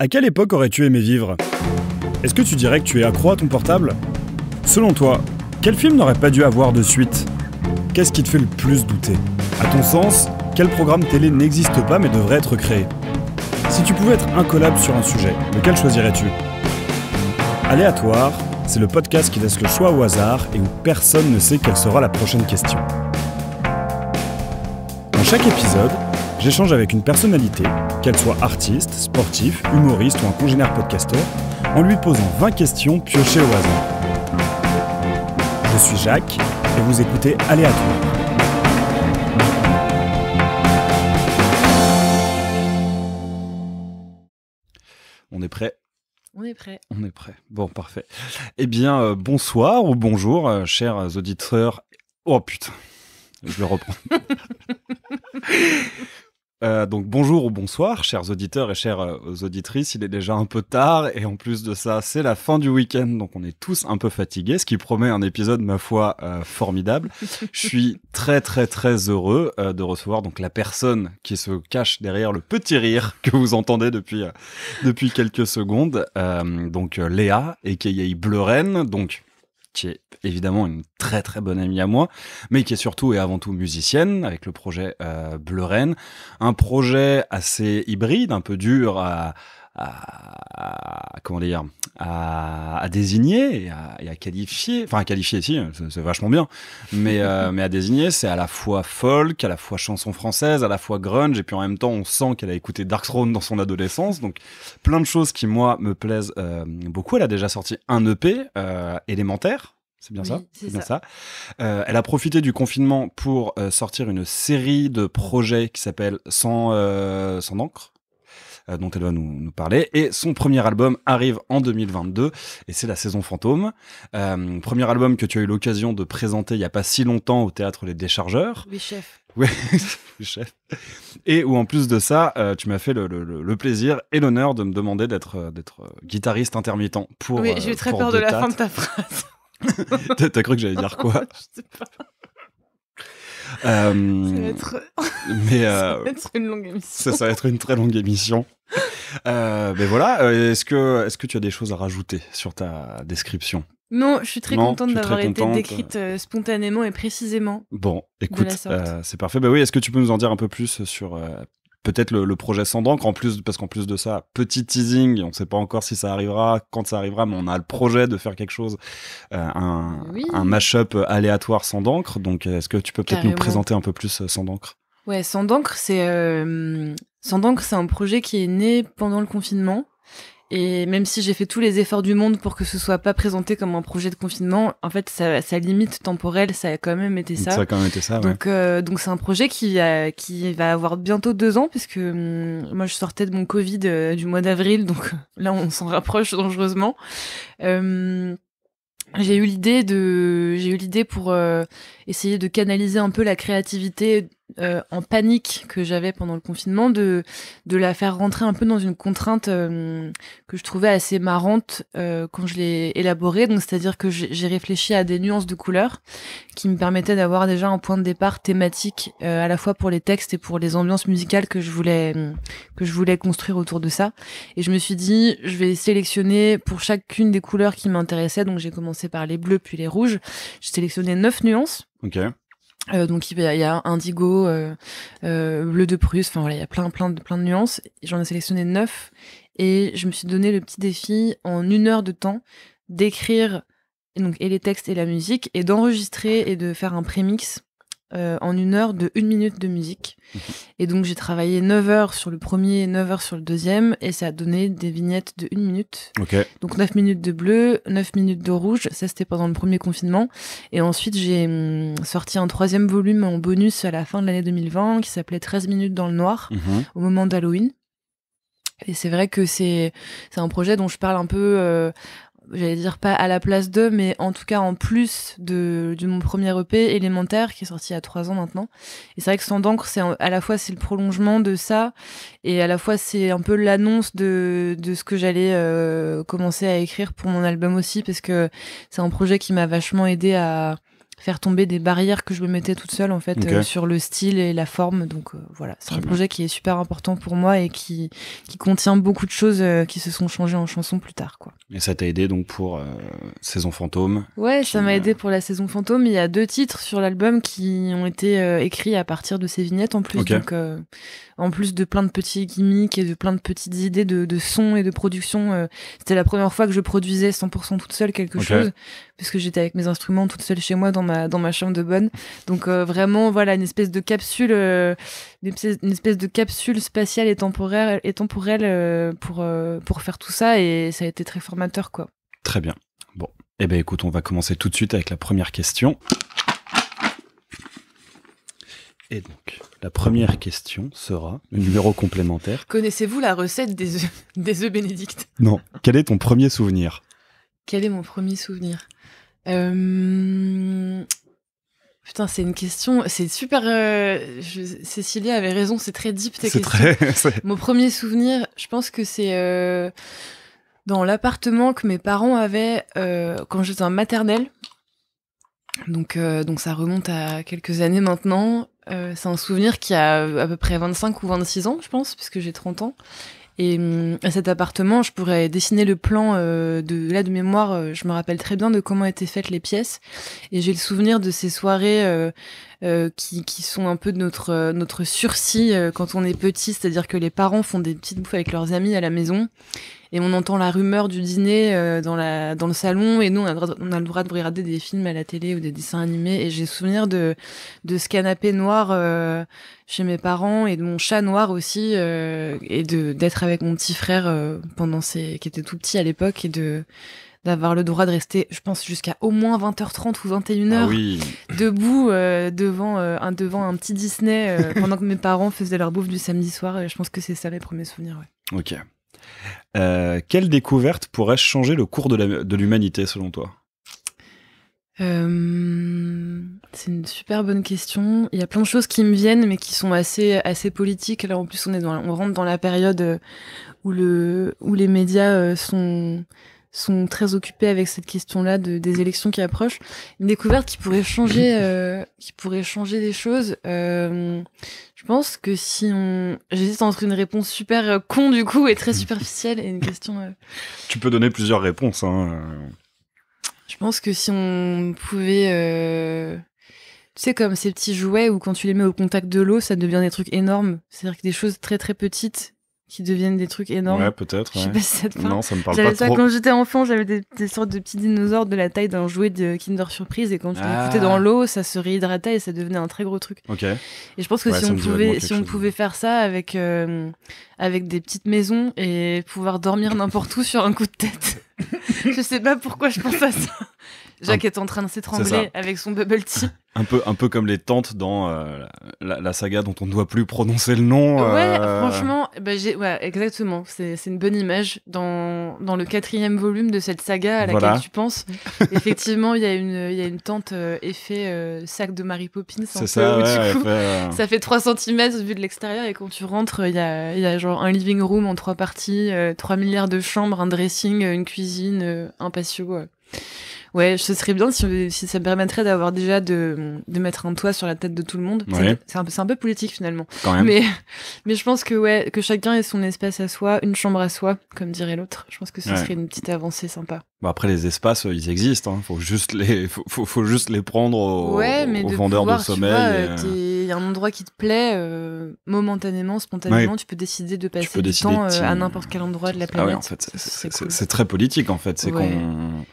À quelle époque aurais-tu aimé vivre ? Est-ce que tu dirais que tu es accro à ton portable ? Selon toi, quel film n'aurait pas dû avoir de suite ? Qu'est-ce qui te fait le plus douter ? À ton sens, quel programme télé n'existe pas mais devrait être créé ? Si tu pouvais être incollable sur un sujet, lequel choisirais-tu ? Aléatoire, c'est le podcast qui laisse le choix au hasard et où personne ne sait quelle sera la prochaine question. Dans chaque épisode, j'échange avec une personnalité, qu'elle soit artiste, sportif, humoriste ou un congénère podcasteur, en lui posant 20 questions piochées au hasard. Je suis Jacques et vous écoutez Aléatoire. On est prêt ? On est prêt. On est prêt. Bon, parfait. Eh bien, bonsoir ou bonjour, chers auditeurs. Oh putain, je le reprends. Donc bonjour ou bonsoir, chers auditeurs et chères auditrices. Il est déjà un peu tard et en plus de ça, c'est la fin du week-end, donc on est tous un peu fatigués, ce qui promet un épisode, ma foi, formidable. Je suis très très très heureux de recevoir donc la personne qui se cache derrière le petit rire que vous entendez depuis quelques secondes. Donc Léa, aka Bleu Reine, donc qui est évidemment une très très bonne amie à moi, mais qui est surtout et avant tout musicienne, avec le projet Bleu Reine. Un projet assez hybride, un peu dur à désigner et à qualifier. Enfin, à qualifier, si, c'est vachement bien. Mais à désigner, c'est à la fois folk, à la fois chanson française, à la fois grunge, et puis en même temps, on sent qu'elle a écouté Darkthrone dans son adolescence. Donc, plein de choses qui, moi, me plaisent beaucoup. Elle a déjà sorti un EP, Élémentaire. C'est bien, oui, ça. C'est bien ça. Elle a profité du confinement pour sortir une série de projets qui s'appelle Sans d'encre. Dont elle va nous parler. Et son premier album arrive en 2022, et c'est La Saison Fantôme. Premier album que tu as eu l'occasion de présenter il n'y a pas si longtemps au Théâtre Les Déchargeurs. Oui, chef. Oui, chef. Et où en plus de ça, tu m'as fait le plaisir et l'honneur de me demander d'être guitariste intermittent pour. Oui, j'ai eu très peur de la fin de ta phrase. T'as cru que j'allais dire quoi? Je sais pas. Ça va être une longue émission. Ça va être une très longue émission. Mais voilà, est-ce que tu as des choses à rajouter sur ta description? Non, je suis très contente d'avoir été décrite spontanément et précisément. Bon, écoute, c'est parfait. Bah oui, est-ce que tu peux nous en dire un peu plus sur peut-être le projet Sans d'encre, parce qu'en plus de ça, petit teasing, on ne sait pas encore si ça arrivera, quand ça arrivera, mais on a le projet de faire quelque chose, un mash-up aléatoire Sans d'encre. Donc, est-ce que tu peux peut-être nous présenter un peu plus Sans d'encre ? Ouais, Sans d'encre, c'est un projet qui est né pendant le confinement. Et même si j'ai fait tous les efforts du monde pour que ce soit pas présenté comme un projet de confinement, en fait, sa limite temporelle, ça a quand même été ça. Ça a quand même été ça, ouais. Donc c'est un projet qui va avoir bientôt 2 ans, puisque moi, je sortais de mon Covid du mois d'avril, donc là, on s'en rapproche dangereusement. J'ai eu l'idée pour essayer de canaliser un peu la créativité en panique que j'avais pendant le confinement, de la faire rentrer un peu dans une contrainte que je trouvais assez marrante quand je l'ai élaborée. Donc, c'est-à-dire que j'ai réfléchi à des nuances de couleurs qui me permettaient d'avoir déjà un point de départ thématique à la fois pour les textes et pour les ambiances musicales que je voulais construire autour de ça. Et je me suis dit, je vais sélectionner pour chacune des couleurs qui m'intéressaient. Donc, j'ai commencé par les bleus puis les rouges. J'ai sélectionné 9 nuances. Ok. Donc il y a indigo, bleu de Prusse, enfin voilà, il y a plein de nuances. J'en ai sélectionné 9 et je me suis donné le petit défi en 1 heure de temps d'écrire et les textes et la musique et d'enregistrer et de faire un prémix en 1 heure de 1 minute de musique. Et donc j'ai travaillé 9 heures sur le premier, 9 heures sur le deuxième, et ça a donné des vignettes de 1 minute. Okay. Donc 9 minutes de bleu, 9 minutes de rouge, ça c'était pendant le premier confinement. Et ensuite j'ai sorti un 3e volume en bonus à la fin de l'année 2020 qui s'appelait 13 minutes dans le noir, au moment d'Halloween. Et c'est vrai que c'est un projet dont je parle un peu... j'allais dire pas à la place d'eux, mais en tout cas en plus de mon premier EP Élémentaire qui est sorti il y a 3 ans maintenant. Et c'est vrai que Sans d'encre, à la fois c'est le prolongement de ça, et à la fois c'est un peu l'annonce de ce que j'allais commencer à écrire pour mon album aussi, parce que c'est un projet qui m'a vachement aidé à faire tomber des barrières que je me mettais toute seule en fait sur le style et la forme. Donc voilà, c'est un projet qui est super important pour moi et qui contient beaucoup de choses qui se sont changées en chansons plus tard, quoi. Et ça t'a aidé donc pour Saison Fantôme? Ouais, ça m'a aidé pour la Saison Fantôme. Il y a 2 titres sur l'album qui ont été écrits à partir de ces vignettes en plus. Donc en plus de plein de petits gimmicks et de plein de petites idées de son et de production. C'était la première fois que je produisais 100% toute seule quelque chose, puisque j'étais avec mes instruments toute seule chez moi dans ma chambre de bonne. Donc vraiment, voilà, une espèce de capsule spatiale et temporelle pour faire tout ça, et ça a été très formateur, quoi. Très bien. Bon, eh ben écoute, on va commencer tout de suite avec la première question. Et donc, la première question sera le numéro complémentaire. Connaissez-vous la recette des œufs bénédicts? Non. Quel est ton premier souvenir? Quel est mon premier souvenir? Putain, c'est une question... C'est super... Cécilia avait raison, c'est très deep tes questions. Mon premier souvenir, je pense que c'est dans l'appartement que mes parents avaient quand j'étais en maternelle. Donc ça remonte à quelques années maintenant. C'est un souvenir qui a à peu près 25 ou 26 ans, je pense, puisque j'ai 30 ans. Et à cet appartement, je pourrais dessiner le plan de mémoire. Je me rappelle très bien de comment étaient faites les pièces. Et j'ai le souvenir de ces soirées qui sont un peu de notre sursis quand on est petit. C'est-à-dire que les parents font des petites bouffes avec leurs amis à la maison. Et on entend la rumeur du dîner dans le salon, et nous on a le droit de regarder des films à la télé ou des dessins animés. Et j'ai souvenir de ce canapé noir chez mes parents, et de mon chat noir aussi, et d'être avec mon petit frère qui était tout petit à l'époque, et d'avoir le droit de rester, je pense, jusqu'à au moins 20h30 ou 21h debout devant un petit Disney pendant que mes parents faisaient leur bouffe du samedi soir. Et je pense que c'est ça les premiers souvenirs. Ouais. Ok. Quelle découverte pourrait changer le cours de l'humanité selon toi? C'est une super bonne question. Il y a plein de choses qui me viennent, mais qui sont assez politiques. Là, en plus, on rentre dans la période où les médias sont très occupés avec cette question-là des élections qui approchent. Une découverte qui pourrait changer des choses. Je pense que j'hésite entre une réponse super con du coup et très superficielle et une question. Tu peux donner plusieurs réponses, hein. Je pense que si on pouvait, tu sais, comme ces petits jouets où quand tu les mets au contact de l'eau, ça devient des trucs énormes. C'est-à-dire que des choses très très petites qui deviennent des trucs énormes. Ouais, peut-être. Je sais pas si ça te parle. Non, ça me parle pas trop. Ça, quand j'étais enfant, j'avais des sortes de petits dinosaures de la taille d'un jouet de Kinder Surprise, et quand tu les foutais dans l'eau, ça se réhydratait et ça devenait un très gros truc. Ok. Et je pense que si on pouvait faire ça avec des petites maisons et pouvoir dormir n'importe où sur un coup de tête. Je sais pas pourquoi je pense à ça. Jacques est en train de s'étrangler avec son bubble tea. Un peu comme les tentes dans la saga dont on ne doit plus prononcer le nom. Ouais, franchement, exactement. C'est une bonne image. Dans le 4e volume de cette saga à laquelle tu penses, effectivement, il y a une tente effet sac de Mary Poppins. C'est ça, ça fait 3 cm vu de l'extérieur, et quand tu rentres, il y a genre un living room en 3 parties, 3 milliards de chambres, un dressing, une cuisine, un patio. Ouais, ce serait bien si ça me permettrait d'avoir déjà de mettre un toit sur la tête de tout le monde. Ouais. C'est un peu politique finalement. Quand même. Mais je pense que chacun ait son espace à soi, une chambre à soi, comme dirait l'autre. Je pense que ce serait une petite avancée sympa. Bon, après, les espaces, ils existent. Hein. Faut juste les prendre aux vendeurs de sommeil. Il y a un endroit qui te plaît, momentanément, spontanément, tu peux décider de passer du temps à n'importe quel endroit de la planète. Ah ouais, en fait, c'est très politique, en fait. C'est qu'on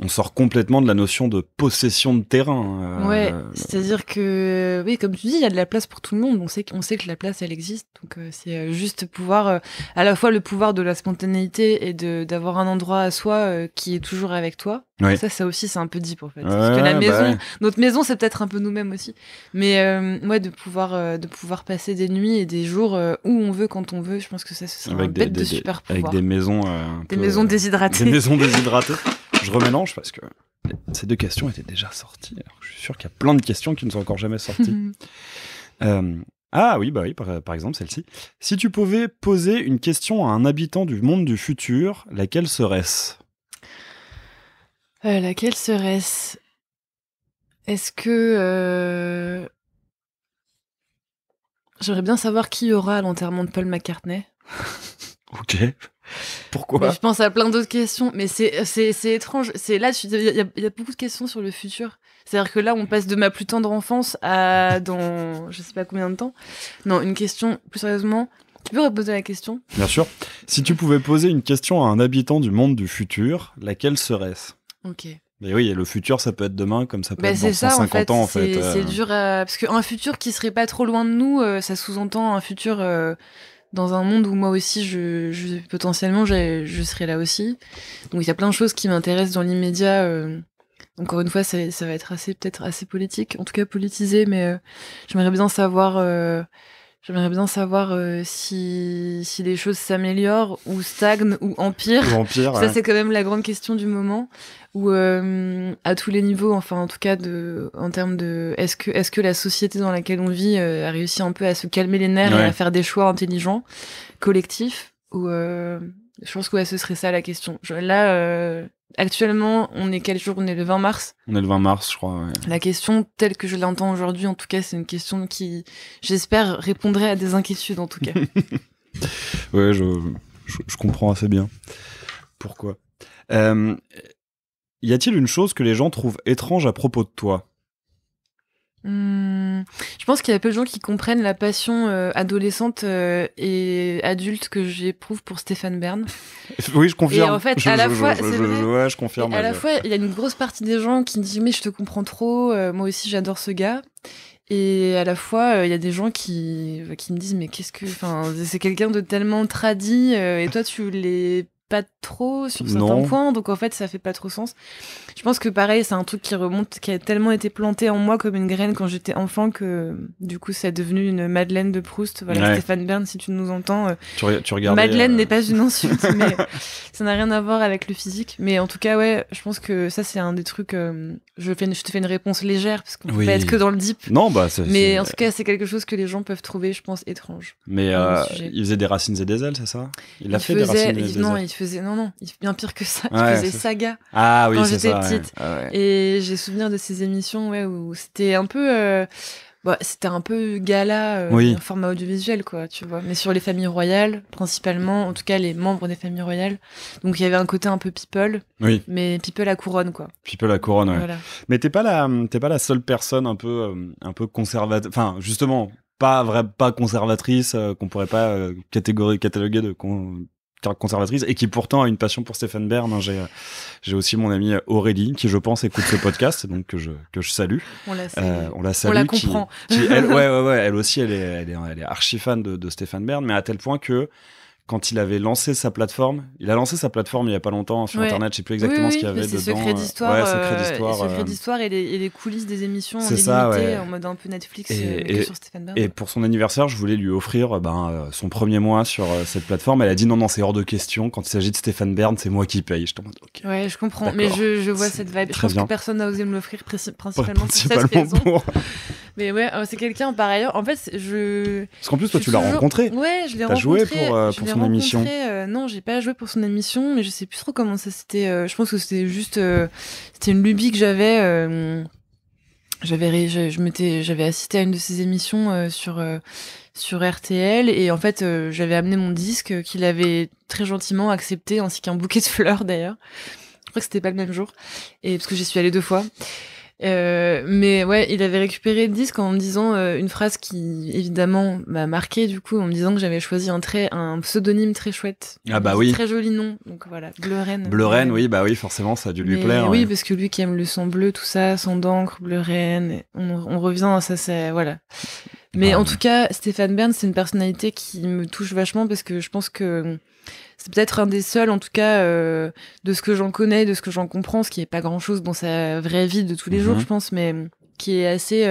sort complètement de la notion de possession de terrain. Ouais, c'est-à-dire que, oui, comme tu dis, il y a de la place pour tout le monde. On sait que la place, elle existe. Donc, c'est juste pouvoir, à la fois le pouvoir de la spontanéité et d'avoir un endroit à soi qui est toujours avec toi. Ouais. Ça aussi, c'est un peu deep, en fait. Parce que la maison, notre maison, c'est peut-être un peu nous-mêmes aussi. Mais, de pouvoir passer des nuits et des jours où on veut, quand on veut, je pense que ça, ce serait un bête de super pouvoir. Avec des maisons, maisons déshydratées. Des maisons déshydratées. Je remélange parce que ces 2 questions étaient déjà sorties. Alors, je suis sûr qu'il y a plein de questions qui ne sont encore jamais sorties. Ah oui, par exemple celle-ci. Si tu pouvais poser une question à un habitant du monde du futur, laquelle serait-ce ? Laquelle serait-ce ? Est-ce que j'aimerais bien savoir qui y aura à l'enterrement de Paul McCartney. Ok. Pourquoi? Mais je pense à plein d'autres questions, mais c'est étrange. C'est là, il y a beaucoup de questions sur le futur. C'est-à-dire que là, on passe de ma plus tendre enfance à dans je sais pas combien de temps. Non, une question plus sérieusement. Tu peux reposer la question? Bien sûr. Si tu pouvais poser une question à un habitant du monde du futur, laquelle serait-ce? Ok. Mais oui, et le futur, ça peut être demain, comme ça peut être dans C'est ça, 150 ans, en fait. C'est dur à... Parce qu'un futur qui serait pas trop loin de nous, ça sous-entend un futur dans un monde où moi aussi, potentiellement, je serais là aussi. Donc il y a plein de choses qui m'intéressent dans l'immédiat. Encore une fois, ça va être peut-être assez politique, en tout cas politisé, mais j'aimerais bien savoir... si les choses s'améliorent ou stagnent ou empirent. Ou empire, Ça, c'est quand même la grande question du moment. Ou à tous les niveaux, enfin en tout cas en termes de est-ce que la société dans laquelle on vit a réussi un peu à se calmer les nerfs et à faire des choix intelligents, collectifs. Ou je pense que ce serait ça la question. Actuellement, on est quel jour? On est le 20 mars. On est le 20 mars, je crois. Ouais. La question, telle que je l'entends aujourd'hui, en tout cas, c'est une question qui, j'espère, répondrait à des inquiétudes, en tout cas. Ouais, je comprends assez bien. Pourquoi? Y a-t-il une chose que les gens trouvent étrange à propos de toi? Je pense qu'il y a peu de gens qui comprennent la passion adolescente et adulte que j'éprouve pour Stéphane Bern. Oui, je confirme. Et en fait, à la fois, c'est vrai. Ouais, je confirme. À la fois, il y a une grosse partie des gens qui me disent mais je te comprends trop, moi aussi j'adore ce gars. Et à la fois, il y a des gens qui me disent mais c'est quelqu'un de tellement tradi et toi tu l'es pas trop sur certains points, donc en fait ça fait pas trop sens. Je pense que pareil, c'est un truc qui a tellement été planté en moi comme une graine quand j'étais enfant que du coup c'est devenu une Madeleine de Proust. Voilà, Stéphane Bern, si tu nous entends, tu regardes. Madeleine n'est pas une insulte, mais ça n'a rien à voir avec le physique. Mais en tout cas, ouais, je pense que ça c'est un des trucs. Je te fais une réponse légère parce qu'on peut pas être que dans le deep. Non, bah. Mais en tout cas, c'est quelque chose que les gens peuvent trouver, je pense, étrange. Mais il faisait des racines et des ailes, c'est ça? Il a fait des racines et des ailes. Non, bien pire que ça. Ouais, il faisait Saga quand j'étais petite. Ouais. Et j'ai souvenir de ces émissions où c'était un peu... c'était un peu gala, en format audiovisuel, quoi, tu vois. Mais sur les familles royales, principalement, en tout cas les membres des familles royales. Donc il y avait un côté un peu people, mais people à couronne, quoi. People à couronne, ouais. Voilà. Mais t'es pas la seule personne un peu conservatrice, enfin justement, pas conservatrice, qu'on pourrait pas cataloguer de conservatrice et qui pourtant a une passion pour Stéphane Bern. J'ai aussi mon amie Aurélie qui je pense écoute ce podcast, donc que je salue. On la salue. On la comprend. Elle aussi elle est archi fan de Stéphane Bern, mais à tel point que quand il avait lancé sa plateforme, il a lancé sa plateforme il y a pas longtemps sur internet, je sais plus exactement ce qu'il y avait dedans. Secret d'histoire et les coulisses des émissions en illimité en mode un peu Netflix que sur Stéphane Bern. Et pour son anniversaire, je voulais lui offrir son premier mois sur cette plateforme. Elle a dit non, c'est hors de question. Quand il s'agit de Stéphane Bern, c'est moi qui paye. Je t'en ok. Ouais, je comprends, mais je vois cette vibe. Je pense que personne n'a osé me l'offrir principalement pour cette raison. Mais ouais, c'est quelqu'un par ailleurs. En fait, parce qu'en plus, toi, tu l'as rencontré. Ouais, je l'ai rencontré. T'as joué pour son émission. Non, j'ai pas joué pour son émission, mais je sais plus trop comment ça c'était. Je pense que c'était juste, c'était une lubie que j'avais. J'avais assisté à une de ses émissions sur RTL et en fait, j'avais amené mon disque qu'il avait très gentiment accepté, ainsi qu'un bouquet de fleurs d'ailleurs. Je crois que c'était pas le même jour, et parce que j'y suis allée 2 fois. Mais ouais, il avait récupéré le disque en me disant une phrase qui évidemment m'a marqué, du coup, en me disant que j'avais choisi un pseudonyme très chouette. Ah bah oui. Très joli nom, donc voilà, Bleu Reine. Bleu Reine, oui, bah oui, forcément, ça a dû lui plaire. Oui, parce que lui qui aime le sang bleu, tout ça, sang d'encre, Bleu Reine, on revient à ça, c'est voilà. Mais en tout cas, Stéphane Bern, c'est une personnalité qui me touche vachement parce que je pense que c'est peut-être un des seuls, en tout cas, de ce que j'en connais, de ce que j'en comprends, ce qui est pas grand-chose dans sa vraie vie de tous les jours, je pense, mais qui est assez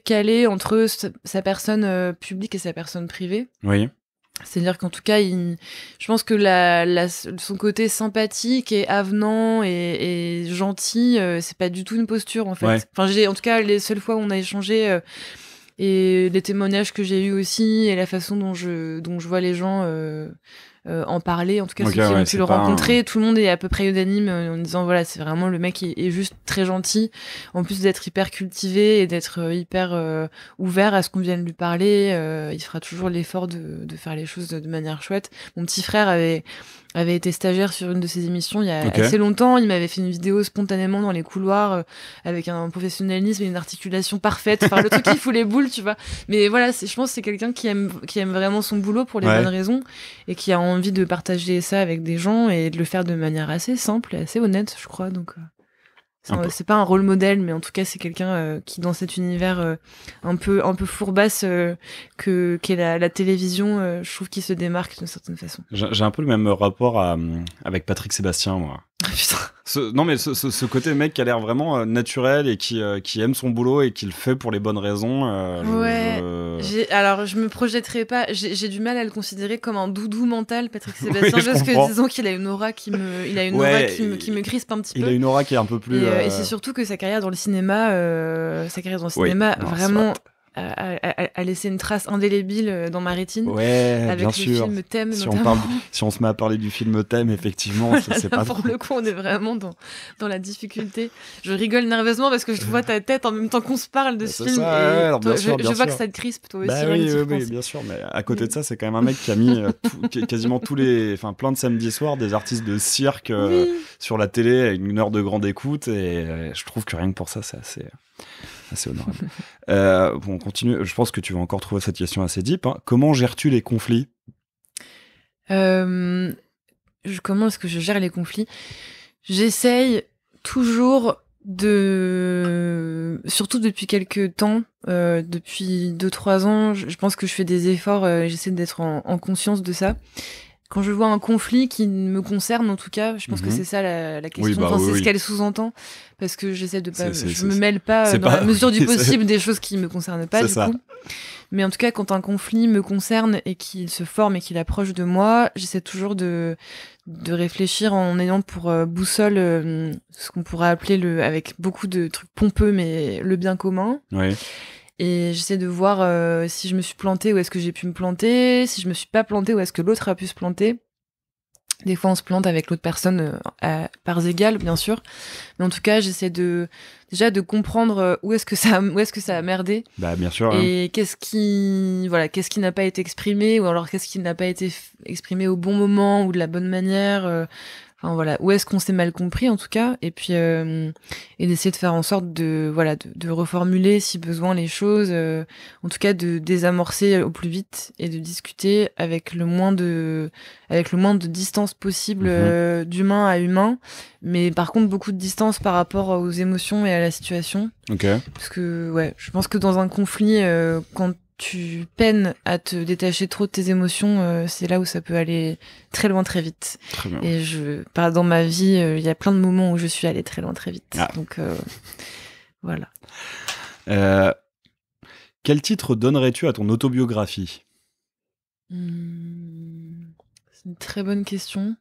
calé entre sa personne publique et sa personne privée. Oui. C'est-à-dire qu'en tout cas, je pense que son côté sympathique et avenant et gentil, c'est pas du tout une posture, en fait. Ouais. Enfin, en tout cas, les seules fois où on a échangé... et les témoignages que j'ai eus aussi et la façon dont je vois les gens en parler, en tout cas Ok, ceux qui ouais, ont pu c'est le pas rencontrer, tout le monde est à peu près unanime en disant voilà, c'est vraiment le mec est juste très gentil, en plus d'être hyper cultivé et d'être hyper ouvert à ce qu'on vient de lui parler, il fera toujours l'effort de faire les choses de manière chouette. Mon petit frère avait été stagiaire sur une de ses émissions il y a Ok. assez longtemps. Il m'avait fait une vidéo spontanément dans les couloirs avec un professionnalisme et une articulation parfaite. Enfin, le truc qui fout les boules, tu vois. Mais voilà, je pense que c'est quelqu'un qui aime vraiment son boulot pour les Ouais. bonnes raisons et qui a envie de partager ça avec des gens et de le faire de manière assez simple et assez honnête, je crois. Donc, c'est pas un rôle modèle, mais en tout cas, c'est quelqu'un qui, dans cet univers un peu fourbasse qu'est la télévision, je trouve qu'il se démarque d'une certaine façon. J'ai un peu le même rapport avec Patrick Sébastien, moi. Putain. Non, mais ce côté mec qui a l'air vraiment naturel et qui aime son boulot et qui le fait pour les bonnes raisons. Alors, je me projetterai pas. J'ai du mal à le considérer comme un doudou mental, Patrick Sébastien, Oui, parce comprends. que disons qu'il a une aura qui me, qui me crispe un petit peu. Il a une aura qui est un peu plus. Et c'est surtout que sa carrière dans le cinéma, Oui, non, vraiment a laissé une trace indélébile dans ma rétine. Ouais, avec bien le sûr. film Thème, Si notamment. si on se met à parler du film Thème, effectivement, c'est pas Pour trop. le coup, on est vraiment dans la difficulté. Je rigole nerveusement parce que je vois ta tête en même temps qu'on se parle de ce C'est film. ça, et ouais, alors, bien sûr, je bien vois que sûr. ça te crispe, toi aussi. Bah rien que oui, d'y oui, repenser. bien sûr, mais à côté de ça, c'est quand même un mec qui a mis quasiment plein de samedis soirs des artistes de cirque Oui. sur la télé avec une heure de grande écoute et je trouve que rien que pour ça, c'est assez honorable. Bon, on continue. Je pense que tu vas encore trouver cette question assez deep. Hein. Comment gères-tu les conflits ? Comment est-ce que je gère les conflits ? J'essaye toujours surtout depuis quelques temps, depuis 2-3 ans, je pense que je fais des efforts, j'essaie d'être en conscience de ça. Quand je vois un conflit qui me concerne, en tout cas, je pense que c'est ça la question. Oui, bah, enfin, oui, c'est oui. ce qu'elle sous-entend, parce que j'essaie de pas, je me c'est- mêle pas c'est dans pas- la mesure du c'est- possible des choses qui me concernent pas, C'est du ça. coup. Mais en tout cas, quand un conflit me concerne et qu'il se forme et qu'il approche de moi, j'essaie toujours de réfléchir en ayant pour boussole ce qu'on pourrait appeler avec beaucoup de trucs pompeux, mais le bien commun. Oui. Et j'essaie de voir si je me suis plantée, où est-ce que j'ai pu me planter, si je me suis pas plantée, où est-ce que l'autre a pu se planter. Des fois, on se plante avec l'autre personne à parts égales, bien sûr. Mais en tout cas, j'essaie déjà de comprendre où est-ce que ça a merdé. Bah, bien sûr. Et qu'est-ce qui n'a pas été exprimé, ou alors qu'est-ce qui n'a pas été exprimé au bon moment ou de la bonne manière. Enfin voilà, où est-ce qu'on s'est mal compris en tout cas, et puis et d'essayer de faire en sorte de reformuler si besoin les choses, en tout cas de désamorcer au plus vite et de discuter avec le moins de distance possible d'humain à humain, mais par contre beaucoup de distance par rapport aux émotions et à la situation. Ok. Parce que ouais, je pense que dans un conflit, quand tu peines à te détacher trop de tes émotions, c'est là où ça peut aller très loin très vite. Très bien. Et dans ma vie, il y a plein de moments où je suis allée très loin très vite. Ah. Donc voilà. Quel titre donnerais-tu à ton autobiographie ? C'est une très bonne question.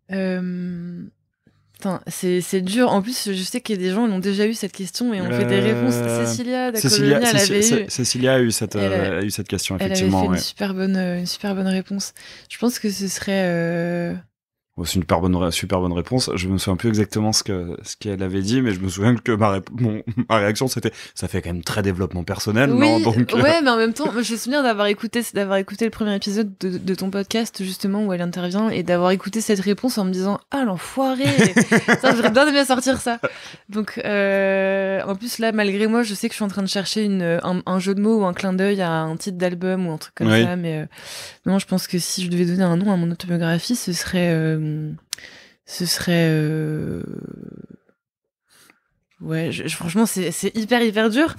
Putain, c'est dur. En plus, je sais qu'il y a des gens qui ont déjà eu cette question et ont fait des réponses. Cécilia d'Acolonia, elle avait eu. Cécilia a eu cette question, Elle avait effectivement. fait une super bonne réponse. Je pense que ce serait. C'est une super bonne réponse. Je me souviens plus exactement ce qu'elle avait dit, mais je me souviens que ma réaction c'était ça fait quand même très développement personnel, oui, non donc, ouais, mais en même temps, je me souviens d'avoir écouté le premier épisode de ton podcast justement où elle intervient et d'avoir écouté cette réponse en me disant ah l'enfoiré, ça j'aurais bien aimé sortir ça. Donc en plus là malgré moi je sais que je suis en train de chercher un jeu de mots ou un clin d'œil à un titre d'album ou un truc comme ça, mais non, je pense que si je devais donner un nom à mon autobiographie, ce serait ouais, franchement c'est hyper dur,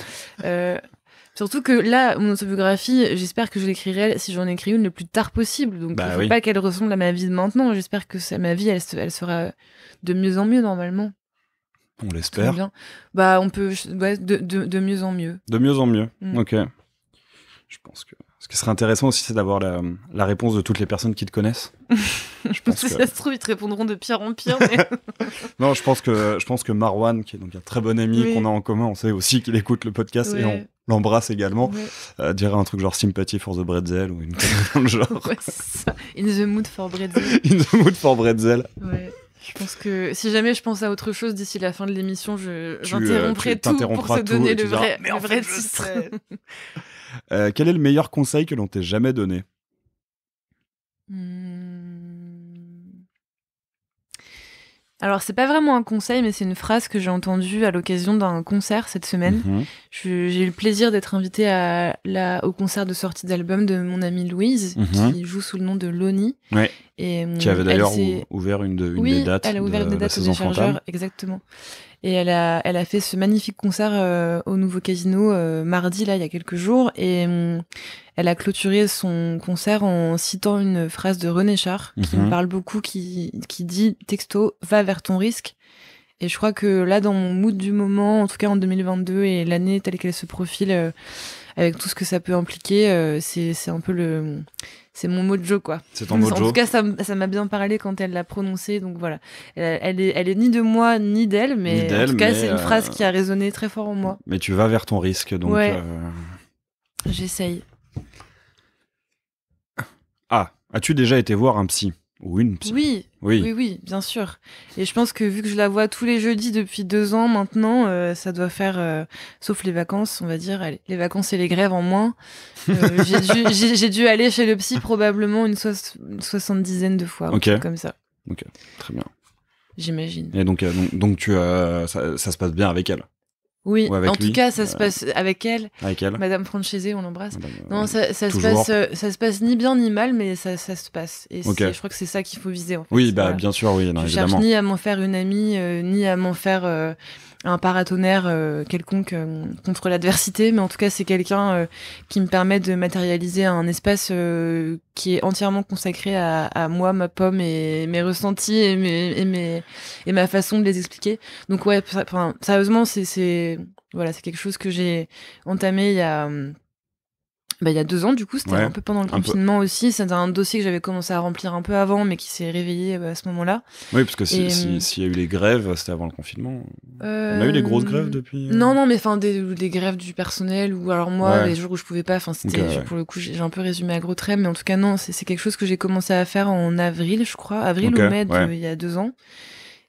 surtout que là mon autobiographie, j'espère que je l'écrirai, si j'en écris une, le plus tard possible, donc il faut pas qu'elle ressemble à ma vie de maintenant. J'espère que ma vie elle sera de mieux en mieux normalement. On l'espère. Bien. Bah on peut de mieux en mieux. De mieux en mieux. Ok. Je pense que ce qui serait intéressant aussi, c'est d'avoir la réponse de toutes les personnes qui te connaissent. Je pense Si que... ça se trouve, ils te répondront de pire en pire. Mais... Non, je pense que Marwan, qui est donc un très bon ami Oui. qu'on a en commun, on sait aussi qu'il écoute le podcast et on l'embrasse également, dirait un truc genre Sympathy for the Bretzel ou une connerie dans le genre. Ouais, c'est ça. In the mood for bretzel. In the mood for Bretzel. Ouais. Je pense que si jamais je pense à autre chose d'ici la fin de l'émission, j'interromprai tout pour se donner le vrai titre. Quel est le meilleur conseil que l'on t'ait jamais donné? Alors, c'est pas vraiment un conseil, mais c'est une phrase que j'ai entendue à l'occasion d'un concert cette semaine. J'ai eu le plaisir d'être invitée au concert de sortie d'album de mon amie Louise, qui joue sous le nom de Loni. Ouais. Et, qui avait d'ailleurs ouvert une des dates. Elle a ouvert une des dates au Déchargeur, exactement. Et elle a fait ce magnifique concert au Nouveau Casino mardi, là, il y a quelques jours. Et elle a clôturé son concert en citant une phrase de René Char, qui me parle beaucoup, qui dit texto « Va vers ton risque ». Et je crois que là, dans mon mood du moment, en tout cas en 2022 et l'année telle qu'elle se profile, avec tout ce que ça peut impliquer, c'est un peu c'est mon mojo, quoi. C'est ton mojo. En tout cas, ça m'a bien parlé quand elle l'a prononcé, donc voilà. Elle est ni de moi, ni d'elle, mais en tout cas, c'est une phrase qui a résonné très fort en moi. Mais tu vas vers ton risque, donc... Ouais. J'essaye. Ah, as-tu déjà été voir un psy? Ou une psy? Oui, bien sûr. Et je pense que vu que je la vois tous les jeudis depuis 2 ans maintenant, ça doit faire, sauf les vacances, on va dire, allez, les vacances et les grèves en moins, j'ai dû aller chez le psy probablement une 70aine de fois, comme ça. Ok, très bien. J'imagine. Et donc ça se passe bien avec elle? Oui, en tout cas, ça se passe avec elle. Avec elle. Madame Francese, on l'embrasse. Non, ça se passe ni bien ni mal, mais ça se passe. Et je crois que c'est ça qu'il faut viser, en fait. Oui, voilà. Bien sûr, oui. Non, je évidemment. cherche ni à m'en faire une amie, ni à m'en faire un paratonnerre quelconque contre l'adversité, mais en tout cas, c'est quelqu'un qui me permet de matérialiser un espace qui est entièrement consacré à moi, ma pomme et mes ressentis et ma façon de les expliquer. Donc ouais, sérieusement, c'est quelque chose que j'ai entamé il y a 2 ans, du coup, c'était un peu pendant le confinement aussi. C'était un dossier que j'avais commencé à remplir un peu avant, mais qui s'est réveillé à ce moment-là. Oui, parce que s'il y a eu les grèves, c'était avant le confinement. On a eu des grosses grèves depuis Non, mais des grèves du personnel, ou alors moi, les jours où je pouvais pas, pour le coup, j'ai un peu résumé à gros traits, mais en tout cas, non, c'est quelque chose que j'ai commencé à faire en avril, je crois, ou mai, il y a 2 ans.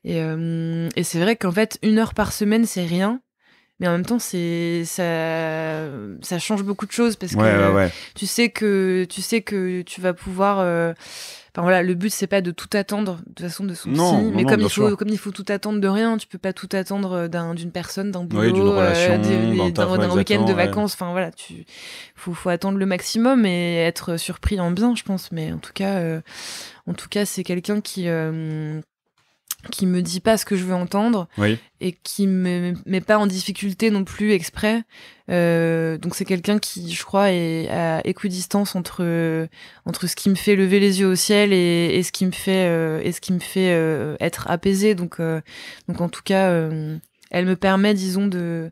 Et c'est vrai qu'en fait, 1 heure par semaine, c'est rien. Mais en même temps, ça change beaucoup de choses parce que tu sais que tu vas pouvoir. Le but c'est pas de tout attendre de toute façon de son psy, mais comme il faut tout attendre de rien, tu peux pas tout attendre d'une personne, d'un boulot, d'une relation, d'un week-end de vacances. Enfin voilà, faut attendre le maximum et être surpris en bien, je pense. Mais en tout cas, c'est quelqu'un qui me dit pas ce que je veux entendre et qui me met pas en difficulté non plus exprès. Donc c'est quelqu'un qui, je crois, est à équidistance entre ce qui me fait lever les yeux au ciel et ce qui me fait être apaisée. Donc en tout cas, elle me permet, disons, de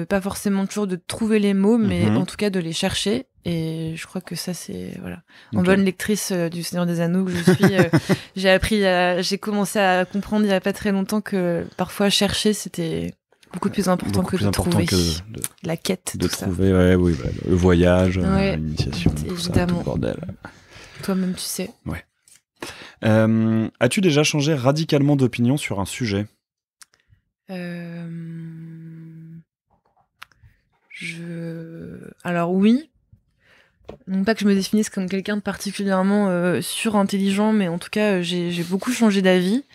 pas forcément toujours de trouver les mots, mais en tout cas de les chercher. Et je crois que ça, c'est en bonne lectrice du Seigneur des Anneaux que je suis. J'ai commencé à comprendre il y a pas très longtemps que parfois chercher c'était beaucoup plus important que de trouver. La quête, de tout trouver, ça. Le voyage, l'initiation, tout ça, tout le bordel. Toi-même, tu sais. Ouais. As-tu déjà changé radicalement d'opinion sur un sujet? Alors oui. Non pas que je me définisse comme quelqu'un de particulièrement surintelligent, mais en tout cas, j'ai beaucoup changé d'avis.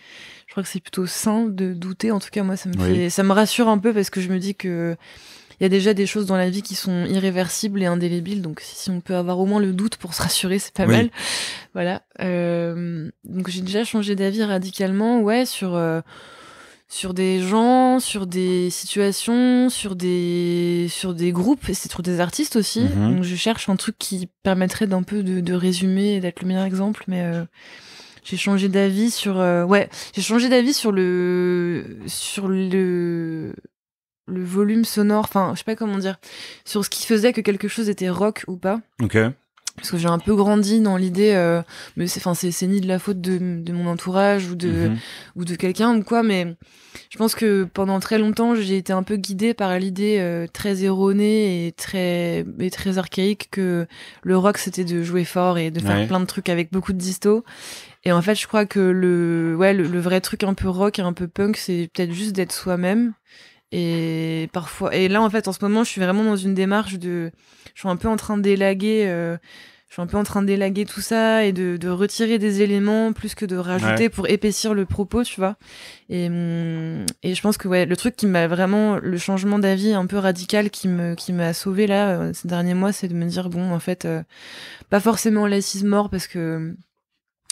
Je crois que c'est plutôt sain de douter. En tout cas, moi, ça me rassure un peu parce que je me dis que il y a déjà des choses dans la vie qui sont irréversibles et indélébiles. Donc, si on peut avoir au moins le doute pour se rassurer, c'est pas mal. Voilà. Donc, j'ai déjà changé d'avis radicalement, sur des gens, sur des situations, sur des groupes, et c'est sur des artistes aussi. Donc je cherche un truc qui permettrait d'un peu de résumer et d'être le meilleur exemple, mais j'ai changé d'avis sur le volume sonore, enfin je sais pas comment dire, sur ce qui faisait que quelque chose était rock ou pas. parce que j'ai un peu grandi dans l'idée, mais c'est ni de la faute de mon entourage ou de quelqu'un ou quoi, mais je pense que pendant très longtemps j'ai été un peu guidée par l'idée très erronée et très archaïque que le rock c'était de jouer fort et de faire plein de trucs avec beaucoup de disto. Et en fait je crois que le vrai truc un peu rock et un peu punk, c'est peut-être juste d'être soi-même. Et parfois, et là en fait en ce moment je suis vraiment dans une démarche je suis un peu en train d'élaguer tout ça et de retirer des éléments plus que de rajouter pour épaissir le propos, tu vois. Et je pense que le truc qui m'a vraiment, le changement d'avis un peu radical qui m'a sauvé là ces derniers mois, c'est de me dire bon en fait pas forcément less is more, parce que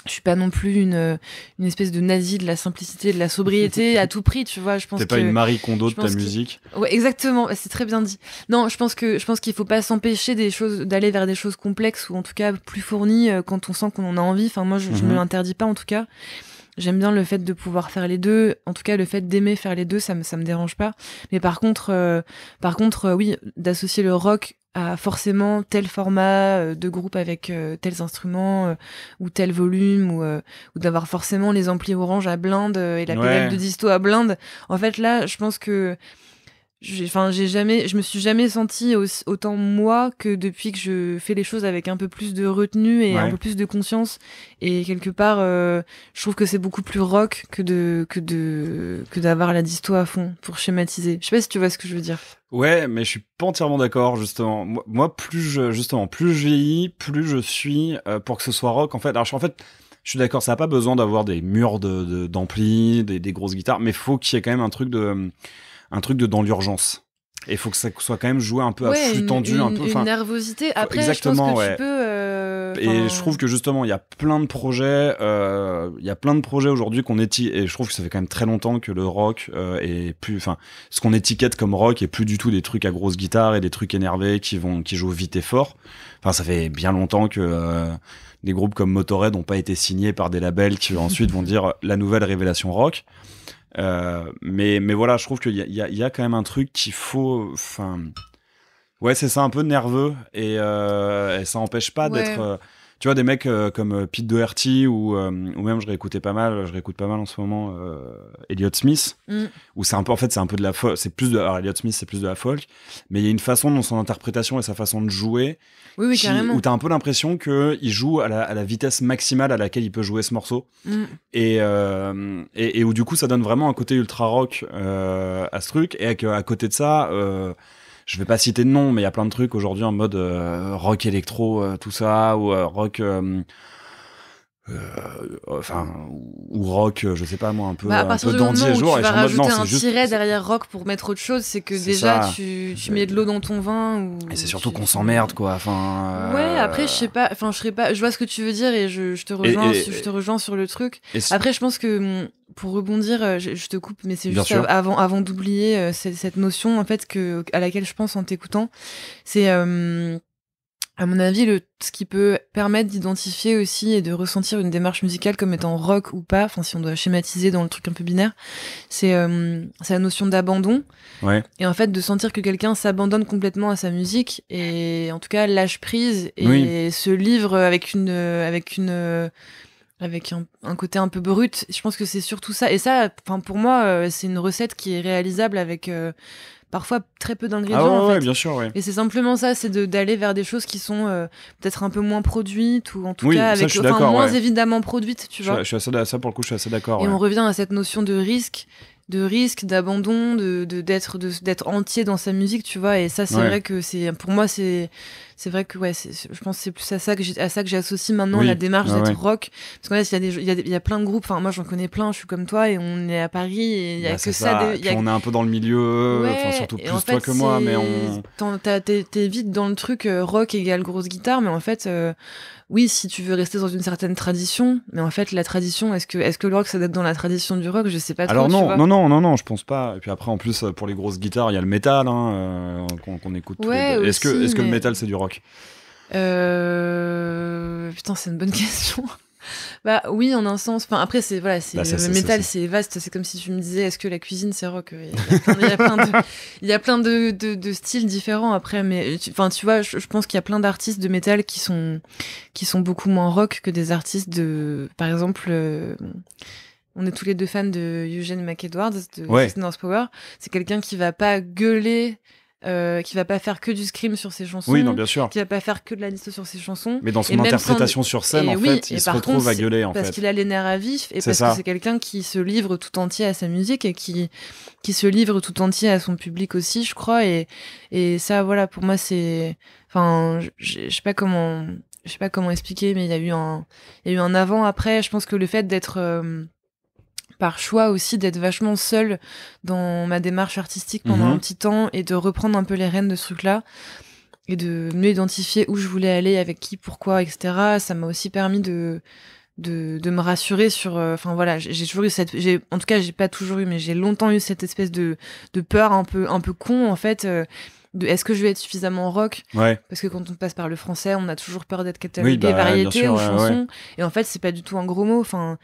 je suis pas non plus une espèce de nazie de la simplicité, de la sobriété à tout prix, tu vois. Je pense t'es pas une Marie Kondo de ta musique. Ouais, exactement, c'est très bien dit. Non, je pense qu'il faut pas s'empêcher d'aller vers des choses complexes ou en tout cas plus fournies quand on sent qu'on en a envie. Enfin, moi, je me l'interdis pas en tout cas. J'aime bien le fait de pouvoir faire les deux. En tout cas, le fait d'aimer faire les deux, ça me dérange pas. Mais par contre, oui, d'associer le rock à forcément tel format de groupe avec tels instruments ou tel volume ou d'avoir forcément les amplis orange à blinde et la pédale de disto à blinde. En fait, là, je pense que je me suis jamais sentie autant moi que depuis que je fais les choses avec un peu plus de retenue et un peu plus de conscience. Et quelque part, je trouve que c'est beaucoup plus rock que d'avoir la disto à fond pour schématiser. Je sais pas si tu vois ce que je veux dire. Ouais, mais je suis pas entièrement d'accord, justement. Moi, plus je vieillis, plus je suis pour que ce soit rock. En fait, je suis d'accord, ça a pas besoin d'avoir des murs d'ampli, des grosses guitares, mais faut qu'il y ait quand même un truc de dans l'urgence. Et il faut que ça soit quand même joué un peu à flux tendu, un peu. Une nervosité. Après, je pense que tu peux. Et je trouve que justement, il y a plein de projets. Aujourd'hui qu'on étiquette. Et je trouve que ça fait quand même très longtemps que le rock est plus. Enfin, ce qu'on étiquette comme rock est plus du tout des trucs à grosse guitare et des trucs énervés qui jouent vite et fort. Enfin, ça fait bien longtemps que des groupes comme Motorhead n'ont pas été signés par des labels qui ensuite vont dire la nouvelle révélation rock. Mais voilà, je trouve qu'il y a quand même un truc qu'il faut. Enfin, ouais, c'est ça, un peu nerveux et ça empêche pas d'être. Tu vois, des mecs comme Pete Doherty ou même je réécoute pas mal en ce moment Elliott Smith, où c'est un peu, en fait, c'est un peu de la folk. Alors Elliott Smith, c'est plus de la folk, mais il y a une façon dans son interprétation et sa façon de jouer. Oui, carrément. Où t'as un peu l'impression qu'il joue à la vitesse maximale à laquelle il peut jouer ce morceau. Et où du coup, ça donne vraiment un côté ultra rock à ce truc. Et à côté de ça, je vais pas citer de nom, mais il y a plein de trucs aujourd'hui en mode rock électro, tout ça, ou rock... ou rock, je sais pas moi, un peu dandy et jour. Tu vas rajouter un tiret derrière rock pour mettre autre chose, c'est que déjà tu mets de l'eau dans ton vin. Et c'est surtout qu'on s'emmerde, quoi. Ouais, après je sais pas, je vois ce que tu veux dire et je te rejoins, je te rejoins sur le truc. Après je pense que pour rebondir, je te coupe, mais c'est juste avant d'oublier cette notion en fait à laquelle je pense en t'écoutant, c'est à mon avis, ce qui peut permettre d'identifier aussi et de ressentir une démarche musicale comme étant rock ou pas, enfin si on doit schématiser dans le truc un peu binaire, c'est la notion d'abandon. Ouais. Et en fait, de sentir que quelqu'un s'abandonne complètement à sa musique et en tout cas lâche prise et se livre avec un côté un peu brut. Je pense que c'est surtout ça. Et ça, pour moi, c'est une recette qui est réalisable avec parfois très peu d'ingrédients. En fait. Bien sûr, ouais. Et c'est simplement ça, c'est d'aller vers des choses qui sont peut-être un peu moins produites ou en tout cas avec moins évidemment produites, tu vois. Je suis assez, ça pour le coup, je suis assez d'accord. Et on revient à cette notion de risque, d'abandon, d'être entier dans sa musique, tu vois. Et ça, c'est vrai que pour moi, c'est vrai que je pense que c'est plus à ça que j'associe maintenant la démarche d'être rock, parce qu'en fait il y a plein de groupes, enfin moi j'en connais plein, je suis comme toi et on est à Paris et il y a que ça, on est un peu dans le milieu, surtout plus toi que moi, mais t'es vite dans le truc rock égale grosse guitare, mais en fait oui, si tu veux rester dans une certaine tradition, mais en fait la tradition, est-ce que le rock ça doit être dans la tradition du rock, je sais pas trop. Alors non, je pense pas. Et puis après en plus pour les grosses guitares, il y a le métal qu'on écoute. Est-ce que le métal c'est du rock? Putain, c'est une bonne question. Bah oui, en un sens. Enfin, après, c'est voilà, c'est Bah, le métal, c'est vaste. C'est comme si tu me disais, est-ce que la cuisine c'est rock? Il y a plein de styles différents après. Mais enfin, tu vois, je pense qu'il y a plein d'artistes de métal qui sont beaucoup moins rock que des artistes de, par exemple. On est tous les deux fans de Eugene McEdwards de Sixteen Horsepower. C'est quelqu'un qui va pas gueuler. Qui va pas faire que du scream sur ses chansons, oui, non, bien sûr. qui va pas faire que de la liste sur ses chansons, mais dans son interprétation sur scène, en fait, il se retrouve à gueuler, en fait. Parce qu'il a les nerfs à vif, et parce que c'est quelqu'un qui se livre tout entier à sa musique, et qui se livre tout entier à son public aussi, je crois, et ça, voilà, pour moi, c'est, enfin, je sais pas comment expliquer, mais il y a eu un avant-après. Je pense que le fait d'être par choix aussi, d'être vachement seule dans ma démarche artistique pendant un petit temps, et de reprendre un peu les rênes de ce truc-là, et de mieux identifier où je voulais aller, avec qui, pourquoi, etc. Ça m'a aussi permis de me rassurer sur, enfin voilà, j'ai toujours eu en tout cas, j'ai pas toujours eu, mais j'ai longtemps eu cette espèce de peur un peu con, en fait, est-ce que je vais être suffisamment rock? Parce que quand on passe par le français, on a toujours peur d'être catalogué variété ou chanson. Et en fait, c'est pas du tout un gros mot. Enfin,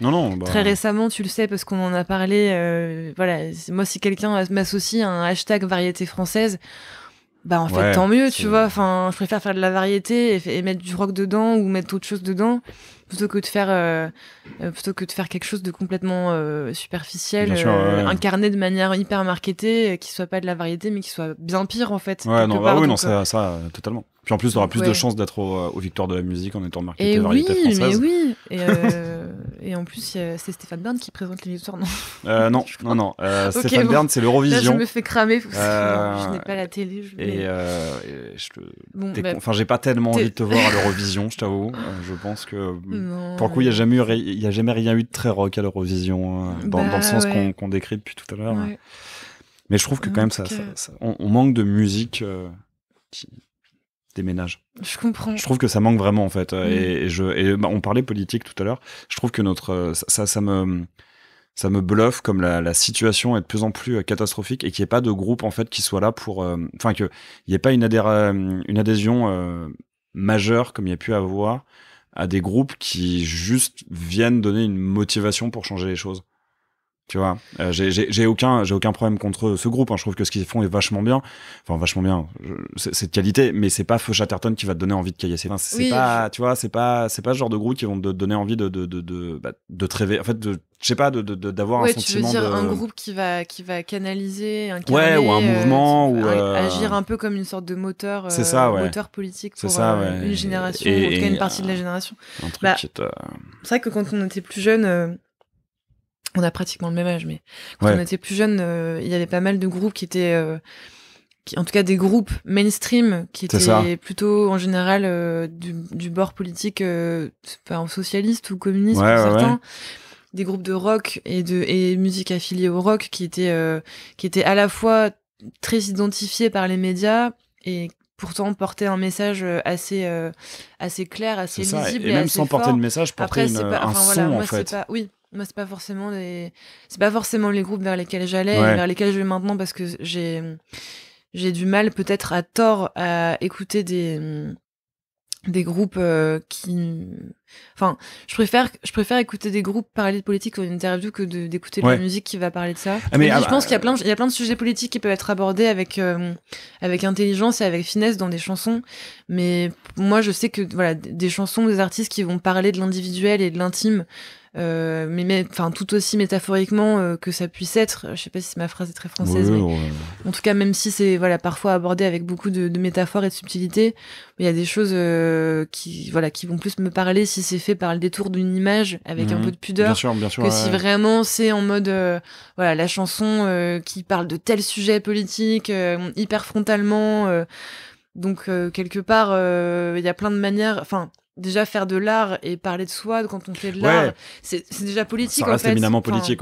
très récemment, tu le sais parce qu'on en a parlé. Voilà, moi, si quelqu'un m'associe à un hashtag variété française, bah en fait, tant mieux, tu vois. Enfin, je préfère faire de la variété et mettre du rock dedans ou mettre autre chose dedans, plutôt que de faire quelque chose de complètement superficiel, incarné de manière hyper marketée, qui soit pas de la variété mais qui soit bien pire, en fait. Ça totalement. Puis en plus, tu auras plus de chances d'être aux victoires de la musique en étant marketé variété française. Et en plus, c'est Stéphane Bern qui présente les victoires, non? Non. Stéphane Bern, c'est l'Eurovision. Là, je me fais cramer parce que je n'ai pas la télé. J'ai pas tellement envie de te voir à l'Eurovision, je t'avoue. Je pense que pour le coup, il y a jamais rien eu de très rock à l'Eurovision, dans le sens qu'on décrit depuis tout à l'heure. Ouais. Mais je trouve que quand même, on manque de musique qui déménage. Je comprends. Je trouve que ça manque vraiment, en fait. On parlait politique tout à l'heure. Je trouve que ça me bluffe comme la situation est de plus en plus catastrophique, et qu'il n'y ait pas de groupe, en fait, qui soit là pour, qu'il n'y ait pas une adhésion majeure comme il y a pu avoir à des groupes qui juste viennent donner une motivation pour changer les choses. Tu vois, j'ai aucun problème contre ce groupe, hein. Je trouve que ce qu'ils font est vachement bien. C'est de qualité, mais c'est pas Feu Chatterton qui va te donner envie de caillasser. Enfin, c'est pas ce genre de groupe qui vont te donner envie de te rêver. En fait, je sais pas, d'avoir un sentiment tu veux dire un groupe qui va canaliser, incarner, ou un mouvement, ou agir un peu comme une sorte de moteur, moteur politique pour une génération, en tout cas une partie de la génération. Un truc c'est vrai que quand on était plus jeune, on a pratiquement le même âge, mais quand on était plus jeune, il y avait pas mal de groupes qui étaient, en tout cas des groupes mainstream, qui étaient plutôt en général du bord politique, socialiste ou communiste pour certains. Des groupes de rock et musique affiliée au rock qui étaient à la fois très identifiés par les médias et pourtant porter un message assez clair, assez lisible, et même assez sans fort. porter de message, porter un son, en fait. Moi, c'est pas forcément les groupes vers lesquels j'allais, et vers lesquels je vais maintenant, parce que j'ai du mal, peut-être à tort, à écouter des groupes je préfère écouter des groupes parler de politique en interview que d'écouter de la musique qui va parler de ça. Je pense qu'il y a plein de sujets politiques qui peuvent être abordés avec intelligence et avec finesse dans des chansons, mais moi je sais que des chansons, des artistes qui vont parler de l'individuel et de l'intime, mais tout aussi métaphoriquement que ça puisse être. Je sais pas si ma phrase est très française, mais en tout cas, même si c'est parfois abordé avec beaucoup de métaphores et de subtilité, il y a des choses qui vont plus me parler si c'est fait par le détour d'une image avec un peu de pudeur, bien sûr, que si vraiment c'est en mode la chanson qui parle de tel sujet politique hyper frontalement, donc quelque part il y a plein de manières, déjà faire de l'art et parler de soi quand on fait de l'art, c'est déjà politique. Ça reste en fait. Éminemment politique.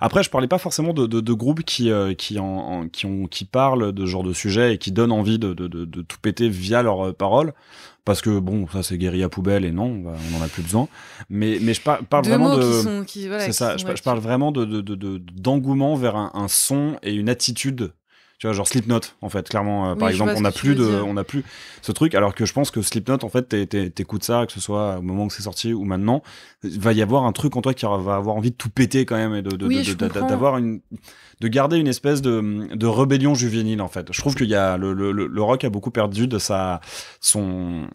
Après, je parlais pas forcément de groupes qui parlent de ce genre de sujet et qui donnent envie de tout péter via leurs paroles. Parce que ça c'est guérilla poubelle et non, on en a plus besoin. Mais je parle vraiment je parle vraiment d'engouement vers un son et une attitude, Tu vois, genre Slipknot, en fait, clairement, par Oui, je exemple, vois ce que tu veux dire. on a plus ce truc, alors que je pense que Slipknot, en fait, t'écoutes ça, que ce soit au moment où c'est sorti ou maintenant, il va y avoir un truc en toi qui va avoir envie de tout péter quand même et Oui, je comprends. de garder une espèce de rébellion juvénile, en fait. Je trouve qu'il y a le rock a beaucoup perdu de son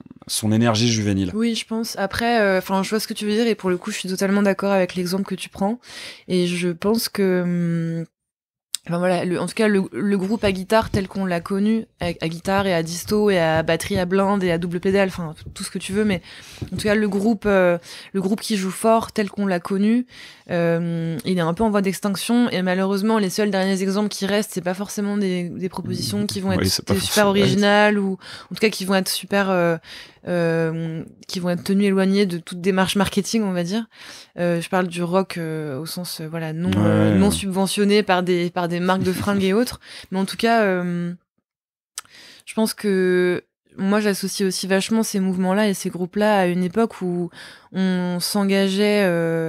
énergie juvénile. Oui, je pense. Après, enfin, je vois ce que tu veux dire et pour le coup, je suis totalement d'accord avec l'exemple que tu prends. Et je pense que enfin voilà, en tout cas le groupe à guitare tel qu'on l'a connu, à guitare et à disto et à batterie à blinde et à double pédale, enfin tout ce que tu veux, mais en tout cas le groupe qui joue fort tel qu'on l'a connu, il est un peu en voie d'extinction et malheureusement les seuls derniers exemples qui restent, c'est pas forcément des propositions qui vont être Oui, c'est pas super forcément. originales ou en tout cas qui vont être qui vont être tenues éloignées de toute démarche marketing, on va dire. Je parle du rock au sens voilà non subventionné par des marques de fringues et autres, mais en tout cas je pense que moi j'associe aussi vachement ces mouvements-là et ces groupes-là à une époque où on s'engageait,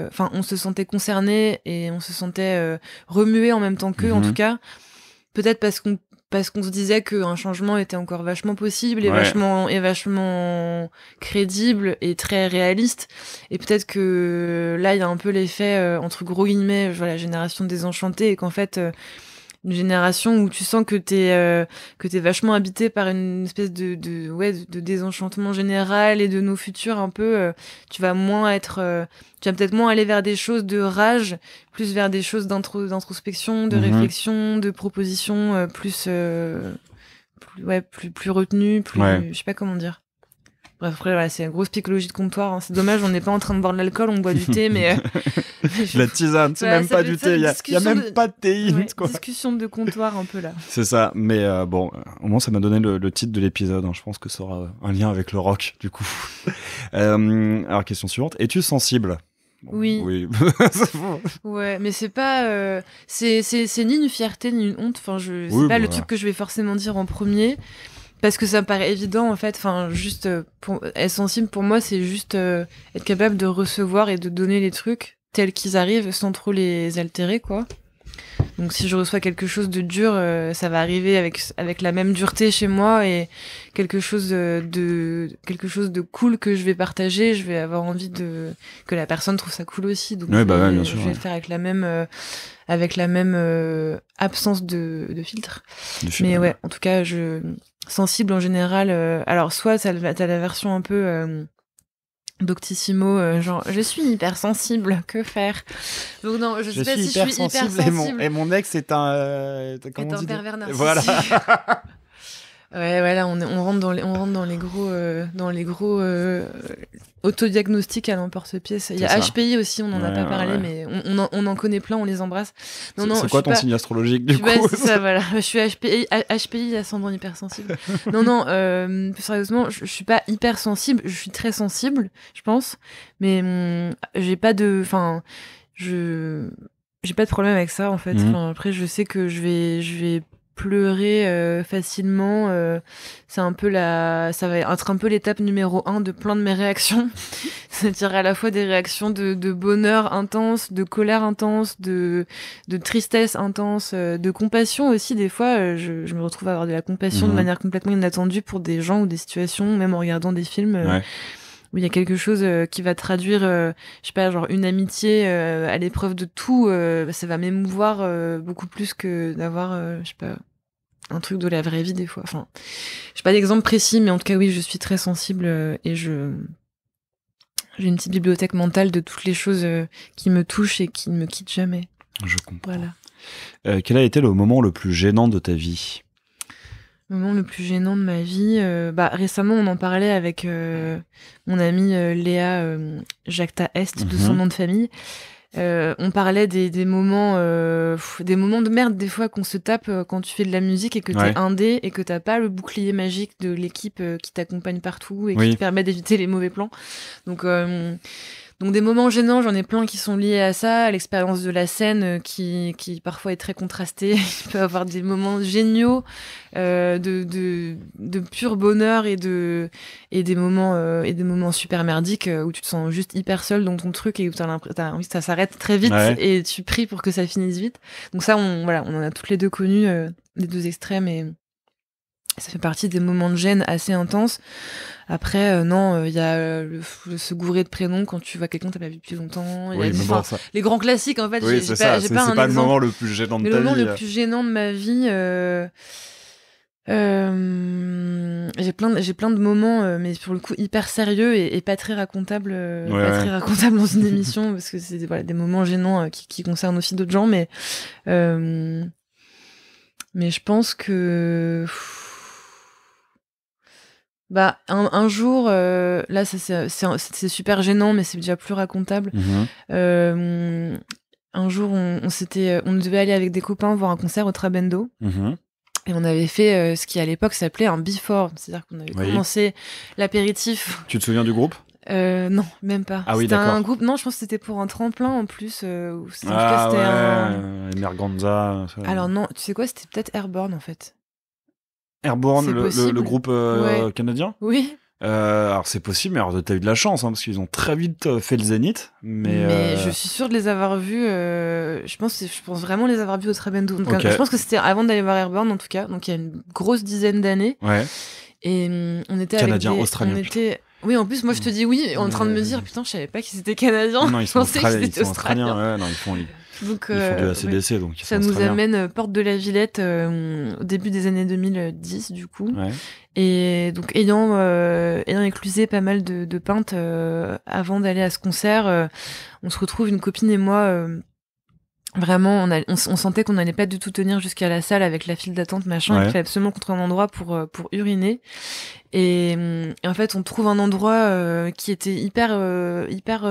enfin on se sentait concerné et on se sentait remué en même temps qu'eux, en tout cas peut-être parce qu'on se disait qu'un changement était encore vachement possible et vachement crédible et très réaliste. Et peut-être que là, il y a un peu l'effet, entre gros guillemets, voilà, génération désenchantée et qu'en fait, une génération où tu sens que t'es vachement habité par une espèce de désenchantement général et de nos futurs un peu, tu vas tu vas peut-être moins aller vers des choses de rage, plus vers des choses d'introspection, de réflexion, de proposition, plus retenues, je sais pas comment dire. Bref, après, voilà, c'est une grosse psychologie de comptoir, hein. C'est dommage, on n'est pas en train de boire de l'alcool, on boit du thé, mais la tisane, c'est même pas du thé, il y a même pas de théine, quoi. Discussion de comptoir un peu là. C'est ça, mais bon, au moins ça m'a donné le titre de l'épisode, hein. Je pense que ça aura un lien avec le rock, du coup. Alors, question suivante, es-tu sensible? Oui. Ouais, mais c'est pas c'est ni une fierté ni une honte, enfin c'est pas le truc que je vais forcément dire en premier parce que ça me paraît évident en fait, enfin juste pour être sensible pour moi, c'est juste être capable de recevoir et de donner les trucs tels qu'ils arrivent sans trop les altérer, quoi. Donc si je reçois quelque chose de dur, ça va arriver avec la même dureté chez moi et quelque chose de cool que je vais partager, je vais avoir envie que la personne trouve ça cool aussi. Donc bien sûr, je vais le faire avec la même absence de filtre. Mais ouais, en tout cas, sensible en général. Alors soit t'as la version un peu Doctissimo, genre je suis hypersensible, que faire? Donc non, je sais pas si je suis hypersensible. Et mon ex est un pervers narcissique. Voilà. Ouais, là on rentre dans les gros autodiagnostics à l'emporte-pièce. Il y a HPI aussi, on en a pas parlé, mais on en connaît plein, on les embrasse. C'est quoi ton signe astrologique du coup? C'est ça, voilà. Je suis HPI ascendant hypersensible. Non, sérieusement, je suis pas hypersensible, je suis très sensible, je pense, mais j'ai pas de problème avec ça en fait. Après, je sais que je vais pleurer facilement, c'est un peu ça va être un peu l'étape numéro 1 de plein de mes réactions. C'est-à-dire à la fois des réactions de bonheur intense, de colère intense, de tristesse intense, de compassion aussi. Des fois, je me retrouve à avoir de la compassion de manière complètement inattendue pour des gens ou des situations, même en regardant des films où il y a quelque chose qui va traduire, je sais pas, genre une amitié à l'épreuve de tout. Ça va m'émouvoir beaucoup plus que d'avoir, je sais pas, un truc de la vraie vie des fois. Enfin, j'ai pas d'exemple précis, mais en tout cas, oui, je suis très sensible et j'ai une petite bibliothèque mentale de toutes les choses qui me touchent et qui ne me quittent jamais. Je comprends. Voilà. Quel a été le moment le plus gênant de ta vie? Le moment le plus gênant de ma vie, récemment on en parlait avec mon amie Léa Jacta Est, de son nom de famille. On parlait des moments de merde des fois qu'on se tape quand tu fais de la musique et que t'es indé et que t'as pas le bouclier magique de l'équipe qui t'accompagne partout et qui te permet d'éviter les mauvais plans. Donc des moments gênants, j'en ai plein qui sont liés à ça, à l'expérience de la scène qui parfois est très contrastée. Il peut y avoir des moments géniaux de pur bonheur et des moments super merdiques où tu te sens juste hyper seul dans ton truc et où t'as envie que ça s'arrête très vite et tu pries pour que ça finisse vite. Donc ça, on en a toutes les deux connu extrêmes et ça fait partie des moments de gêne assez intenses. Après, non, il y a se gourer de prénom quand tu vois quelqu'un que t'as pas vu depuis longtemps. Oui, mais bon, ça... Les grands classiques, en fait. Oui, c'est ça. C'est pas le moment le plus gênant de ta vie. Le moment le plus gênant de ma vie... j'ai plein de moments, mais pour le coup hyper sérieux et pas très racontables, très racontables dans une émission, parce que c'est des moments gênants qui concernent aussi d'autres gens, mais je pense que un jour, là c'est super gênant, mais c'est déjà plus racontable. Un jour on devait aller avec des copains voir un concert au Trabendo. Et on avait fait ce qui à l'époque s'appelait un before, c'est-à-dire qu'on avait commencé l'apéritif. Tu te souviens du groupe ? Non, même pas. Ah oui, c'était d'accord. un groupe, non, je pense que c'était pour un tremplin en plus. Merganza. Alors non, tu sais quoi, c'était peut-être Airborne en fait. Airborne, le groupe canadien ? Oui. Alors c'est possible, mais alors t'as eu de la chance, parce qu'ils ont très vite fait le Zénith. Mais je suis sûre de les avoir vus. Je pense vraiment les avoir vus au Trabendo. Je pense que c'était avant d'aller voir Airborne en tout cas. Donc il y a une grosse dizaine d'années. Ouais. Et on était Canadien, avec australien. Oui, en plus moi je te dis oui, en train de me dire putain, je savais pas qu'ils étaient canadiens. Non, ils sont australiens. Ouais, non, ils font donc, ils font du ACDC, donc ils ça nous amène porte de la Villette au début des années 2010 du coup. Ouais. Et donc ayant éclusé pas mal de pintes avant d'aller à ce concert, on se retrouve une copine et moi. Vraiment, on sentait qu'on n'allait pas du tout tenir jusqu'à la salle avec la file d'attente, machin. Il fallait absolument qu'on trouve un endroit pour uriner. Et en fait, on trouve un endroit qui était hyper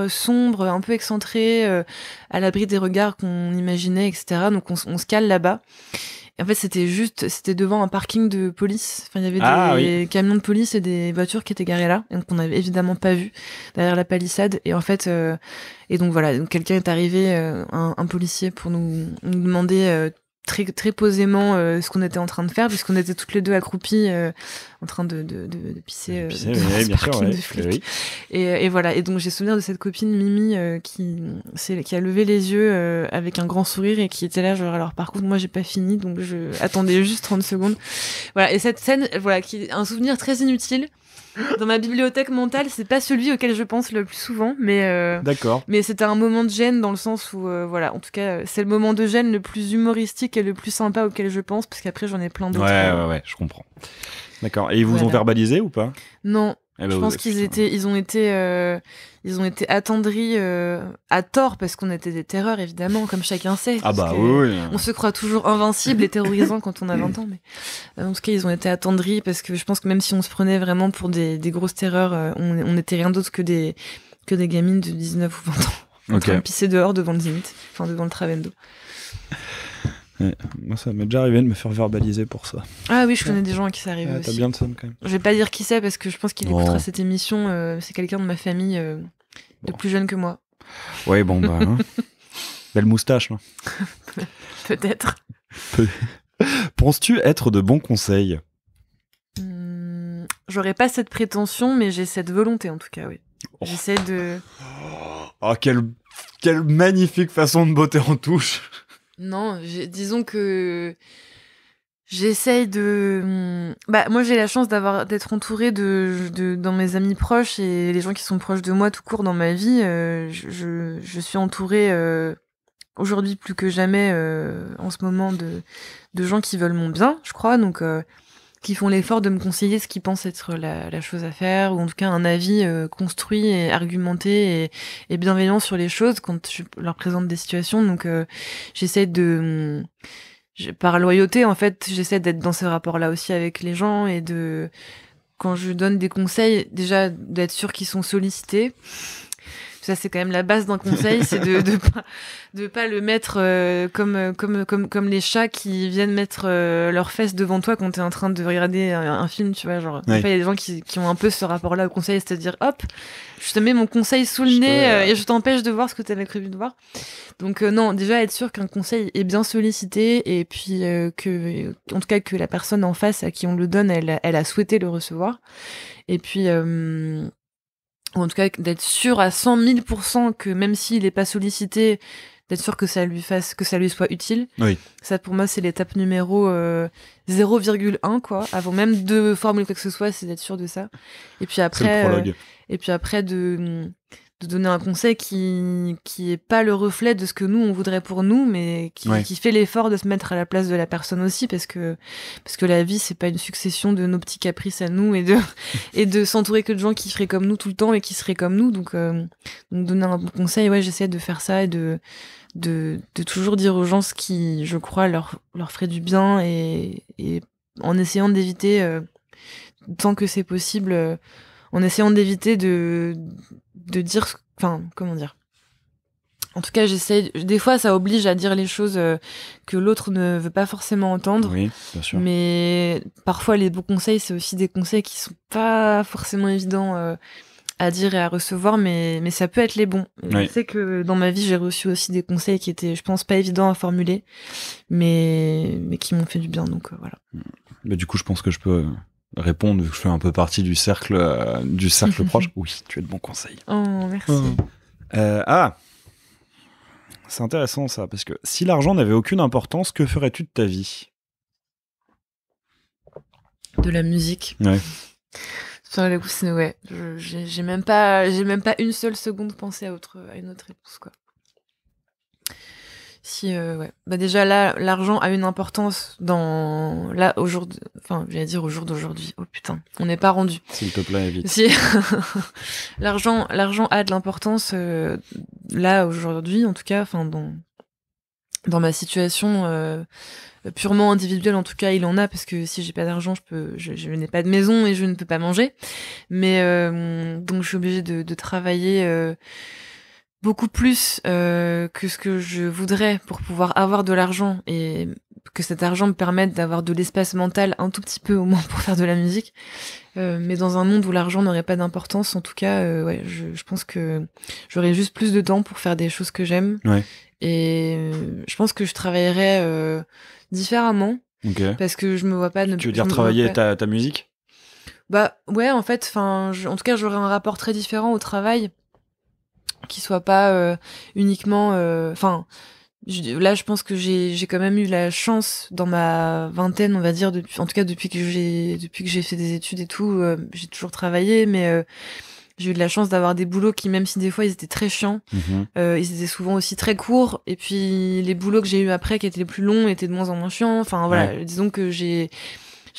sombre, un peu excentré, à l'abri des regards qu'on imaginait, etc. Donc on se cale là-bas. Et en fait, c'était devant un parking de police. Enfin, il y avait des camions de police et des voitures qui étaient garées là, et donc on n'avait évidemment pas vu derrière la palissade. Et en fait, et donc voilà, donc quelqu'un est arrivé, un policier, pour nous demander très très posément ce qu'on était en train de faire, puisqu'on était toutes les deux accroupies en train de pisser dans ce parking de flics. Oui. Et voilà. Et donc j'ai souvenir de cette copine Mimi qui a levé les yeux avec un grand sourire et qui était là genre alors par contre moi j'ai pas fini, donc je attendais juste 30 secondes. Voilà. Et cette scène, voilà, qui est un souvenir très inutile. Dans ma bibliothèque mentale, c'est pas celui auquel je pense le plus souvent, mais d'accord. Mais c'était un moment de gêne dans le sens où voilà, en tout cas, c'est le moment de gêne le plus humoristique et le plus sympa auquel je pense, parce qu'après j'en ai plein d'autres. Ouais, je comprends. D'accord. Et ils vous ont verbalisé ou pas ? Non. Je pense ils ont été attendris à tort, parce qu'on était des terreurs évidemment, comme chacun sait. Ah bah oui. On se croit toujours invincible et terrorisant quand on a 20 ans, mais en tout cas ils ont été attendris, parce que je pense que même si on se prenait vraiment pour des grosses terreurs, on n'était rien d'autre que des gamines de 19 ou 20 ans en train de pisser dehors devant le Zénith, enfin devant le Trabendo. Ouais. Moi, ça m'est déjà arrivé de me faire verbaliser pour ça. Ah oui, je connais des gens à qui ça arrive aussi. T'as bien de ça quand même. Je vais pas dire qui c'est, parce que je pense qu'il écoutera cette émission. C'est quelqu'un de ma famille de plus jeune que moi. Ouais, bon, bah. Belle moustache, là. Peut-être. Penses-tu être de bons conseils ? J'aurais pas cette prétention, mais j'ai cette volonté en tout cas, oui. Oh. J'essaie de... Oh, quelle magnifique façon de botter en touche. Non, disons que j'essaye de... moi j'ai la chance d'être entourée dans mes amis proches et les gens qui sont proches de moi tout court dans ma vie. Je suis entourée aujourd'hui plus que jamais en ce moment de gens qui veulent mon bien, je crois, donc qui font l'effort de me conseiller ce qu'ils pensent être la chose à faire, ou en tout cas un avis construit et argumenté et bienveillant sur les choses quand je leur présente des situations. Donc j'essaie par loyauté en fait, j'essaie d'être dans ces rapports-là aussi avec les gens, et quand je donne des conseils, déjà d'être sûr qu'ils sont sollicités. Ça, c'est quand même la base d'un conseil, c'est de pas le mettre comme les chats qui viennent mettre leurs fesses devant toi quand t'es en train de regarder un film, tu vois, genre. Il y a des gens qui ont un peu ce rapport-là au conseil, c'est-à-dire, hop, je te mets mon conseil sous le nez et je t'empêche de voir ce que t'avais prévu de voir. Donc non, déjà être sûr qu'un conseil est bien sollicité, et puis en tout cas que la personne en face à qui on le donne, elle a souhaité le recevoir. Et puis ou en tout cas d'être sûr à 100 000% que même s'il est pas sollicité, d'être sûr que ça lui soit utile. Oui. Ça, pour moi, c'est l'étape numéro 0,1, quoi. Avant même de formuler quoi que ce soit, c'est d'être sûr de ça. Et puis C'est le après, prologue. de donner un conseil qui est pas le reflet de ce que nous on voudrait pour nous, mais qui fait l'effort de se mettre à la place de la personne aussi, parce que la vie c'est pas une succession de nos petits caprices à nous et de s'entourer que de gens qui feraient comme nous tout le temps et qui seraient comme nous. Donc donner un bon conseil, ouais, j'essaie de faire ça et de toujours dire aux gens ce qui, je crois, leur ferait du bien, et en essayant d'éviter tant que c'est possible, en essayant d'éviter de dire, enfin, comment dire. En tout cas, des fois, ça oblige à dire les choses que l'autre ne veut pas forcément entendre. Oui, bien sûr. Mais parfois, les bons conseils, c'est aussi des conseils qui sont pas forcément évidents à dire et à recevoir, mais ça peut être les bons. Oui. Je sais que dans ma vie, j'ai reçu aussi des conseils qui étaient, je pense, pas évidents à formuler, mais qui m'ont fait du bien. Donc voilà. Mais du coup, je pense que je peux répondre, vu que je fais un peu partie du cercle proche. Oui, tu es de bons conseils. Oh, merci. C'est intéressant ça, parce que si l'argent n'avait aucune importance, que ferais-tu de ta vie? De la musique. Ouais. Sur le coup, ouais. J'ai même pas une seule seconde pensé à une autre réponse, quoi. Si, ouais. Bah déjà là, l'argent a une importance au jour d'aujourd'hui. Oh putain, on n'est pas rendu. S'il te plaît, vite. Si l'argent a de l'importance là aujourd'hui, en tout cas, enfin dans ma situation purement individuelle, en tout cas, il en a, parce que si j'ai pas d'argent, je n'ai pas de maison et je ne peux pas manger. Mais donc je suis obligée de travailler beaucoup plus que ce que je voudrais pour pouvoir avoir de l'argent, et que cet argent me permette d'avoir de l'espace mental un tout petit peu au moins pour faire de la musique. Mais dans un monde où l'argent n'aurait pas d'importance, en tout cas, ouais, je pense que j'aurais juste plus de temps pour faire des choses que j'aime. Ouais. Et je pense que je travaillerais différemment. Okay. Parce que je me vois pas... Tu veux dire travailler ta musique? Bah ouais, en fait, en tout cas, j'aurais un rapport très différent au travail, qui soit pas uniquement... là, je pense que j'ai quand même eu la chance dans ma vingtaine, on va dire, depuis que j'ai fait des études et tout, j'ai toujours travaillé, mais j'ai eu de la chance d'avoir des boulots qui, même si des fois ils étaient très chiants, ils étaient souvent aussi très courts, et puis les boulots que j'ai eu après, qui étaient les plus longs, étaient de moins en moins chiants. Enfin voilà, disons que j'ai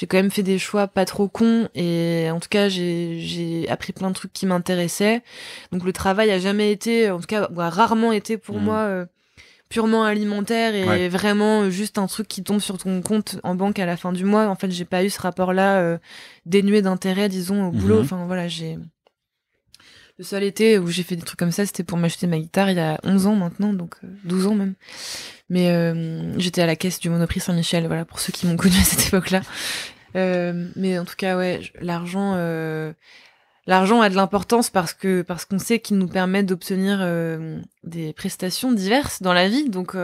quand même fait des choix pas trop cons, et en tout cas j'ai appris plein de trucs qui m'intéressaient. Donc le travail a jamais été, en tout cas a rarement été pour moi purement alimentaire et vraiment juste un truc qui tombe sur ton compte en banque à la fin du mois. En fait, j'ai pas eu ce rapport-là dénué d'intérêt, disons, au boulot. Enfin voilà, le seul été où j'ai fait des trucs comme ça, c'était pour m'acheter ma guitare il y a 11 ans maintenant, donc 12 ans même. Mais j'étais à la caisse du Monoprix Saint-Michel, voilà, pour ceux qui m'ont connu à cette époque-là. Mais en tout cas, ouais, l'argent a de l'importance parce qu'on sait qu'il nous permet d'obtenir des prestations diverses dans la vie. Donc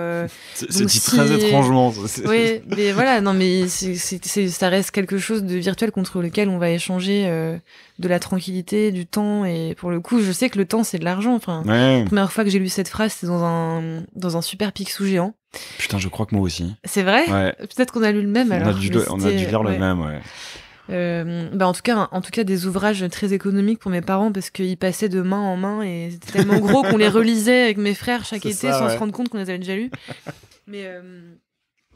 c'est dit très étrangement. Oui, mais voilà, non, mais ça reste quelque chose de virtuel contre lequel on va échanger de la tranquillité, du temps. Et pour le coup, je sais que le temps, c'est de l'argent. Enfin, la première fois que j'ai lu cette phrase, c'était dans un super Picsou géant. Putain, je crois que moi aussi. C'est vrai? Ouais. Peut-être qu'on a lu le même alors. On a dû lire le même, ouais. En tout cas des ouvrages très économiques pour mes parents, parce qu'ils passaient de main en main et c'était tellement gros qu'on les relisait avec mes frères chaque été sans se rendre compte qu'on les avait déjà lus. Mais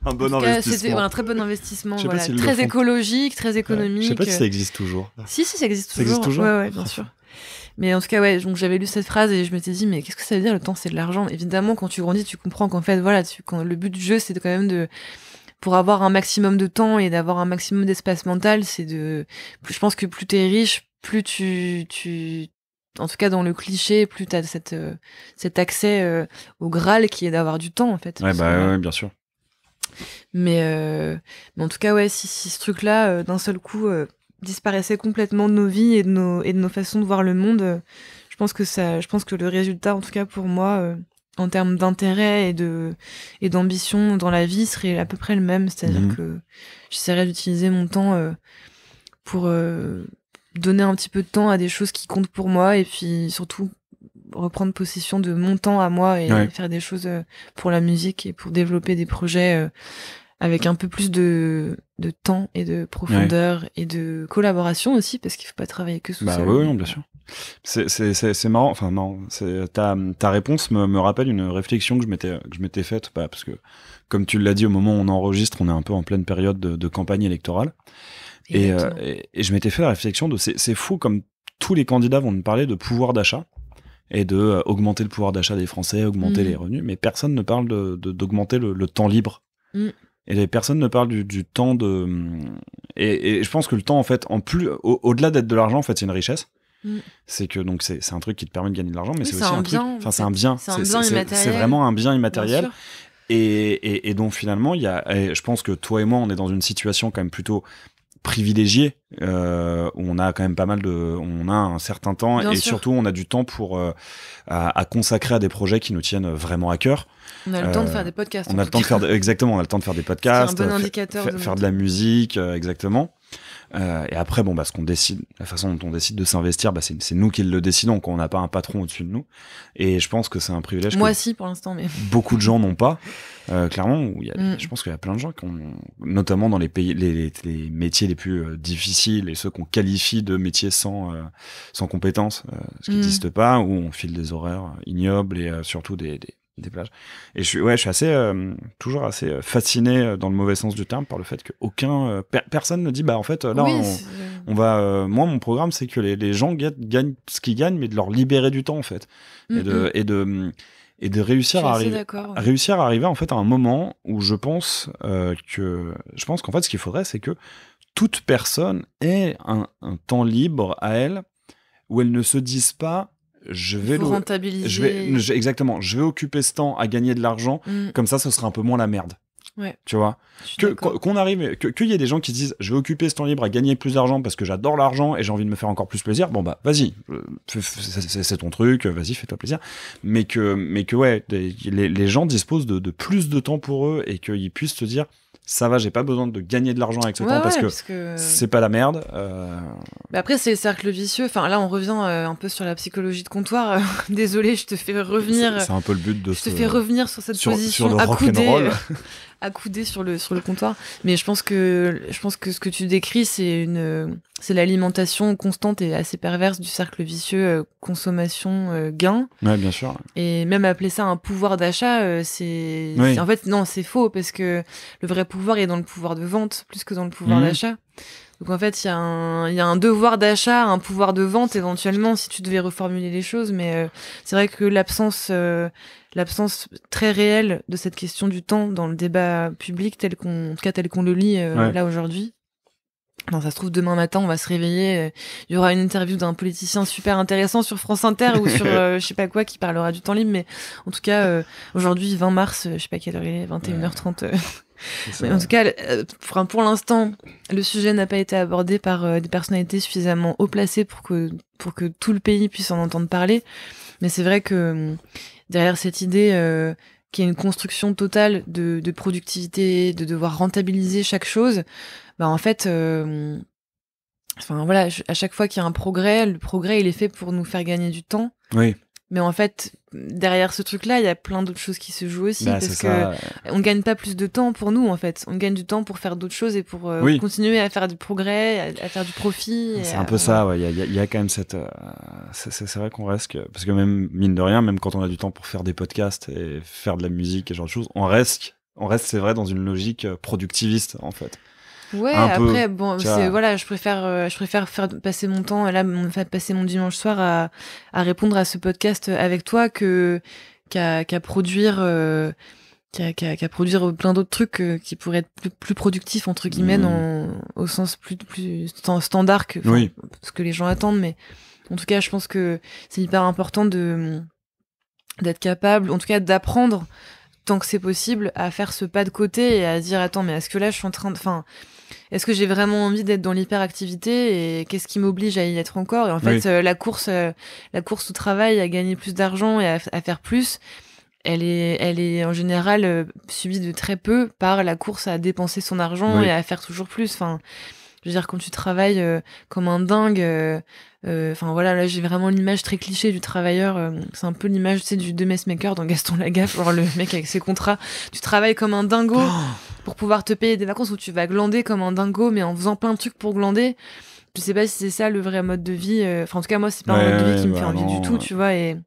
un bon investissement. C'était un très bon investissement, voilà, très écologique, très économique. Je sais pas si ça existe toujours. Si, ça existe toujours. Ça existe toujours. Ouais, bien sûr. Mais en tout cas, ouais, donc j'avais lu cette phrase et je m'étais dit, mais qu'est-ce que ça veut dire, le temps c'est de l'argent? Évidemment, quand tu grandis, tu comprends qu'en fait, voilà, quand le but du jeu, c'est quand même pour avoir un maximum de temps et d'avoir un maximum d'espace mental, je pense que plus t'es riche, plus en tout cas dans le cliché, plus t'as cet accès au Graal qui est d'avoir du temps, en fait. Ouais, ouais, bien sûr. Mais en tout cas, ouais, si ce truc-là, d'un seul coup, disparaissait complètement de nos vies et de nos façons de voir le monde, je pense que le résultat, en tout cas pour moi, en termes d'intérêt et d'ambition dans la vie, serait à peu près le même. C'est-à-dire que j'essaierais d'utiliser mon temps pour donner un petit peu de temps à des choses qui comptent pour moi, et puis surtout reprendre possession de mon temps à moi et faire des choses pour la musique et pour développer des projets avec un peu plus de temps et de profondeur et de collaboration aussi, parce qu'il faut pas travailler que tout seul. Oui, bien sûr. C'est marrant, enfin marrant. Ta réponse me rappelle une réflexion que je m'étais faite, parce que comme tu l'as dit, au moment où on enregistre, on est un peu en pleine période de campagne électorale, et je m'étais fait la réflexion de c'est fou comme tous les candidats vont nous parler de pouvoir d'achat et de augmenter le pouvoir d'achat des Français, augmenter les revenus, mais personne ne parle d'augmenter le temps libre. Et les personnes ne parlent du temps et je pense que le temps, en fait, au-delà d'être de l'argent, en fait, c'est une richesse. C'est que donc c'est un truc qui te permet de gagner de l'argent, mais c'est aussi un truc. Enfin, c'est un bien. C'est vraiment un bien immatériel. Et donc finalement, je pense que toi et moi, on est dans une situation quand même plutôt privilégiée, où on a quand même on a un certain temps, et surtout on a du temps pour à consacrer à des projets qui nous tiennent vraiment à cœur. On a le temps de faire des podcasts. Exactement, on a le temps de faire des podcasts, c'est un bon indicateur faire de la musique, exactement. Et après, ce qu'on décide, la façon dont on décide de s'investir, c'est nous qui le décidons, quand on n'a pas un patron au-dessus de nous. Et je pense que c'est un privilège. Moi, si, pour l'instant, mais beaucoup de gens n'ont pas. Clairement, je pense qu'il y a plein de gens qui ont, notamment dans les pays, les métiers les plus difficiles et ceux qu'on qualifie de métiers sans compétences, ce qui n'existe pas, où on file des horaires ignobles et surtout des plages. Et je suis toujours assez fasciné, dans le mauvais sens du terme, par le fait que personne ne dit, en fait, là, on va, moi, mon programme, c'est que les gens gagnent ce qu'ils gagnent, mais de leur libérer du temps, en fait. Et de réussir à arriver, en fait, à un moment où je pense qu'en fait, ce qu'il faudrait, c'est que toute personne ait un temps libre à elle, où elle ne se dise pas, je vais rentabiliser. Exactement, je vais occuper ce temps à gagner de l'argent, comme ça, ce sera un peu moins la merde. Ouais. Tu vois, qu'on arrive, qu'il y ait des gens qui se disent, je vais occuper ce temps libre à gagner plus d'argent parce que j'adore l'argent et j'ai envie de me faire encore plus plaisir. Vas-y, c'est ton truc, vas-y, fais-toi plaisir. Mais que ouais, les gens disposent de plus de temps pour eux et qu'ils puissent te dire, ça va, j'ai pas besoin de gagner de l'argent avec ce temps parce que c'est pas la merde. Après, c'est le cercle vicieux. Enfin, là, on revient un peu sur la psychologie de comptoir. Désolé, je te fais revenir. C'est un peu le but de je te fais revenir sur cette position sur le rock'n'roll. Accoudé sur le comptoir. Mais je pense que ce que tu décris, c'est l'alimentation constante et assez perverse du cercle vicieux consommation gain. Ouais, bien sûr. Et même appeler ça un pouvoir d'achat, en fait non, c'est faux, parce que le vrai pouvoir est dans le pouvoir de vente plus que dans le pouvoir d'achat. Donc en fait, il y a un devoir d'achat, un pouvoir de vente éventuellement, si tu devais reformuler les choses, mais c'est vrai que l'absence très réelle de cette question du temps dans le débat public tel qu'on le lit là aujourd'hui. Non, ça se trouve, demain matin, on va se réveiller, il y aura une interview d'un politicien super intéressant sur France Inter ou sur je sais pas quoi qui parlera du temps libre, mais en tout cas, aujourd'hui, 20 mars, je sais pas quelle heure il est, 21h30. Mais en tout cas, pour l'instant, le sujet n'a pas été abordé par des personnalités suffisamment haut placées pour que tout le pays puisse en entendre parler. Mais c'est vrai que derrière cette idée qu'il y a une construction totale de productivité, de devoir rentabiliser chaque chose, en fait, voilà, à chaque fois qu'il y a un progrès, le progrès il est fait pour nous faire gagner du temps. Oui. Mais en fait, derrière ce truc-là, il y a plein d'autres choses qui se jouent aussi, parce que on gagne pas plus de temps pour nous, en fait. On gagne du temps pour faire d'autres choses et pour continuer à faire du progrès, à faire du profit. C'est un peu ça, ouais. Il y a quand même cette... c'est vrai qu'on reste... Parce que même, mine de rien, même quand on a du temps pour faire des podcasts et faire de la musique et ce genre de choses, on reste, c'est vrai, dans une logique productiviste, en fait. Ouais, après, je préfère faire passer mon temps, passer mon dimanche soir à répondre à ce podcast avec toi qu'à produire plein d'autres trucs qui pourraient être plus productifs, entre guillemets, au sens plus standard que ce que les gens attendent. Mais en tout cas, je pense que c'est hyper important d'être capable, en tout cas d'apprendre, tant que c'est possible, à faire ce pas de côté et à dire, attends, mais est-ce que là je suis en train de... Est-ce que j'ai vraiment envie d'être dans l'hyperactivité et qu'est-ce qui m'oblige à y être encore? Et en fait, la course au travail, à gagner plus d'argent et à faire plus, elle est en général subie de très peu par la course à dépenser son argent et à faire toujours plus. Enfin, Je veux dire, quand tu travailles comme un dingue, enfin voilà, là j'ai vraiment l'image très cliché du travailleur. C'est un peu l'image, tu sais, du de Messmaker dans Gaston Lagaffe, genre le mec avec ses contrats. Tu travailles comme un dingo pour pouvoir te payer des vacances où tu vas glander comme un dingo, mais en faisant plein de trucs pour glander. Je sais pas si c'est ça le vrai mode de vie. Enfin, en tout cas, moi, c'est pas un mode de vie qui me fait envie du tout, tu vois. Et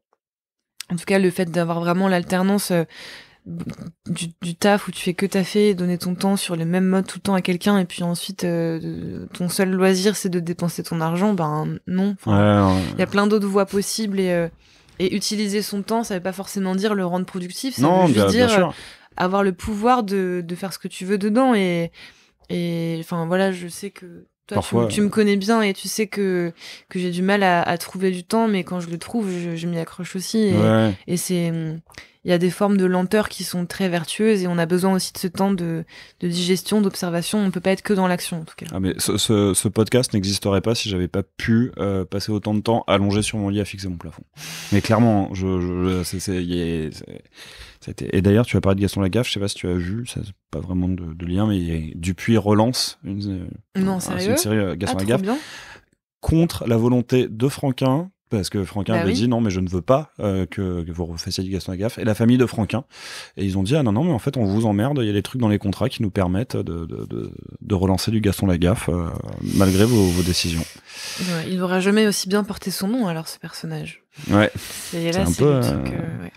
en tout cas, le fait d'avoir vraiment l'alternance du taf où tu fais que taffer, donner ton temps sur les mêmes modes tout le temps à quelqu'un, et puis ensuite, ton seul loisir, c'est de dépenser ton argent, ben non. Enfin, y a plein d'autres voies possibles, et utiliser son temps, ça veut pas forcément dire le rendre productif, ça veut juste dire avoir le pouvoir de faire ce que tu veux dedans. Et enfin, voilà, je sais que toi, parfois, tu me connais bien et tu sais que j'ai du mal à trouver du temps, mais quand je le trouve, je m'y accroche aussi. Et c'est, il y a des formes de lenteur qui sont très vertueuses, et on a besoin aussi de ce temps de digestion, d'observation. On peut pas être que dans l'action, en tout cas. Ah, mais ce podcast n'existerait pas si j'avais pas pu passer autant de temps allongé sur mon lit à fixer mon plafond. Mais clairement, et d'ailleurs, tu as parlé de Gaston Lagaffe, je sais pas si tu as vu, ça c'est pas vraiment de lien, mais Dupuis relance une série Gaston Lagaffe contre la volonté de Franquin, parce que Franquin avait dit non, mais je ne veux pas que vous refassiez du Gaston Lagaffe, et la famille de Franquin, et ils ont dit non, mais en fait on vous emmerde, il y a des trucs dans les contrats qui nous permettent de relancer du Gaston Lagaffe malgré vos décisions. Ouais, il n'aura jamais aussi bien porté son nom, alors, ce personnage. Ouais. C'est un peu le truc, ouais.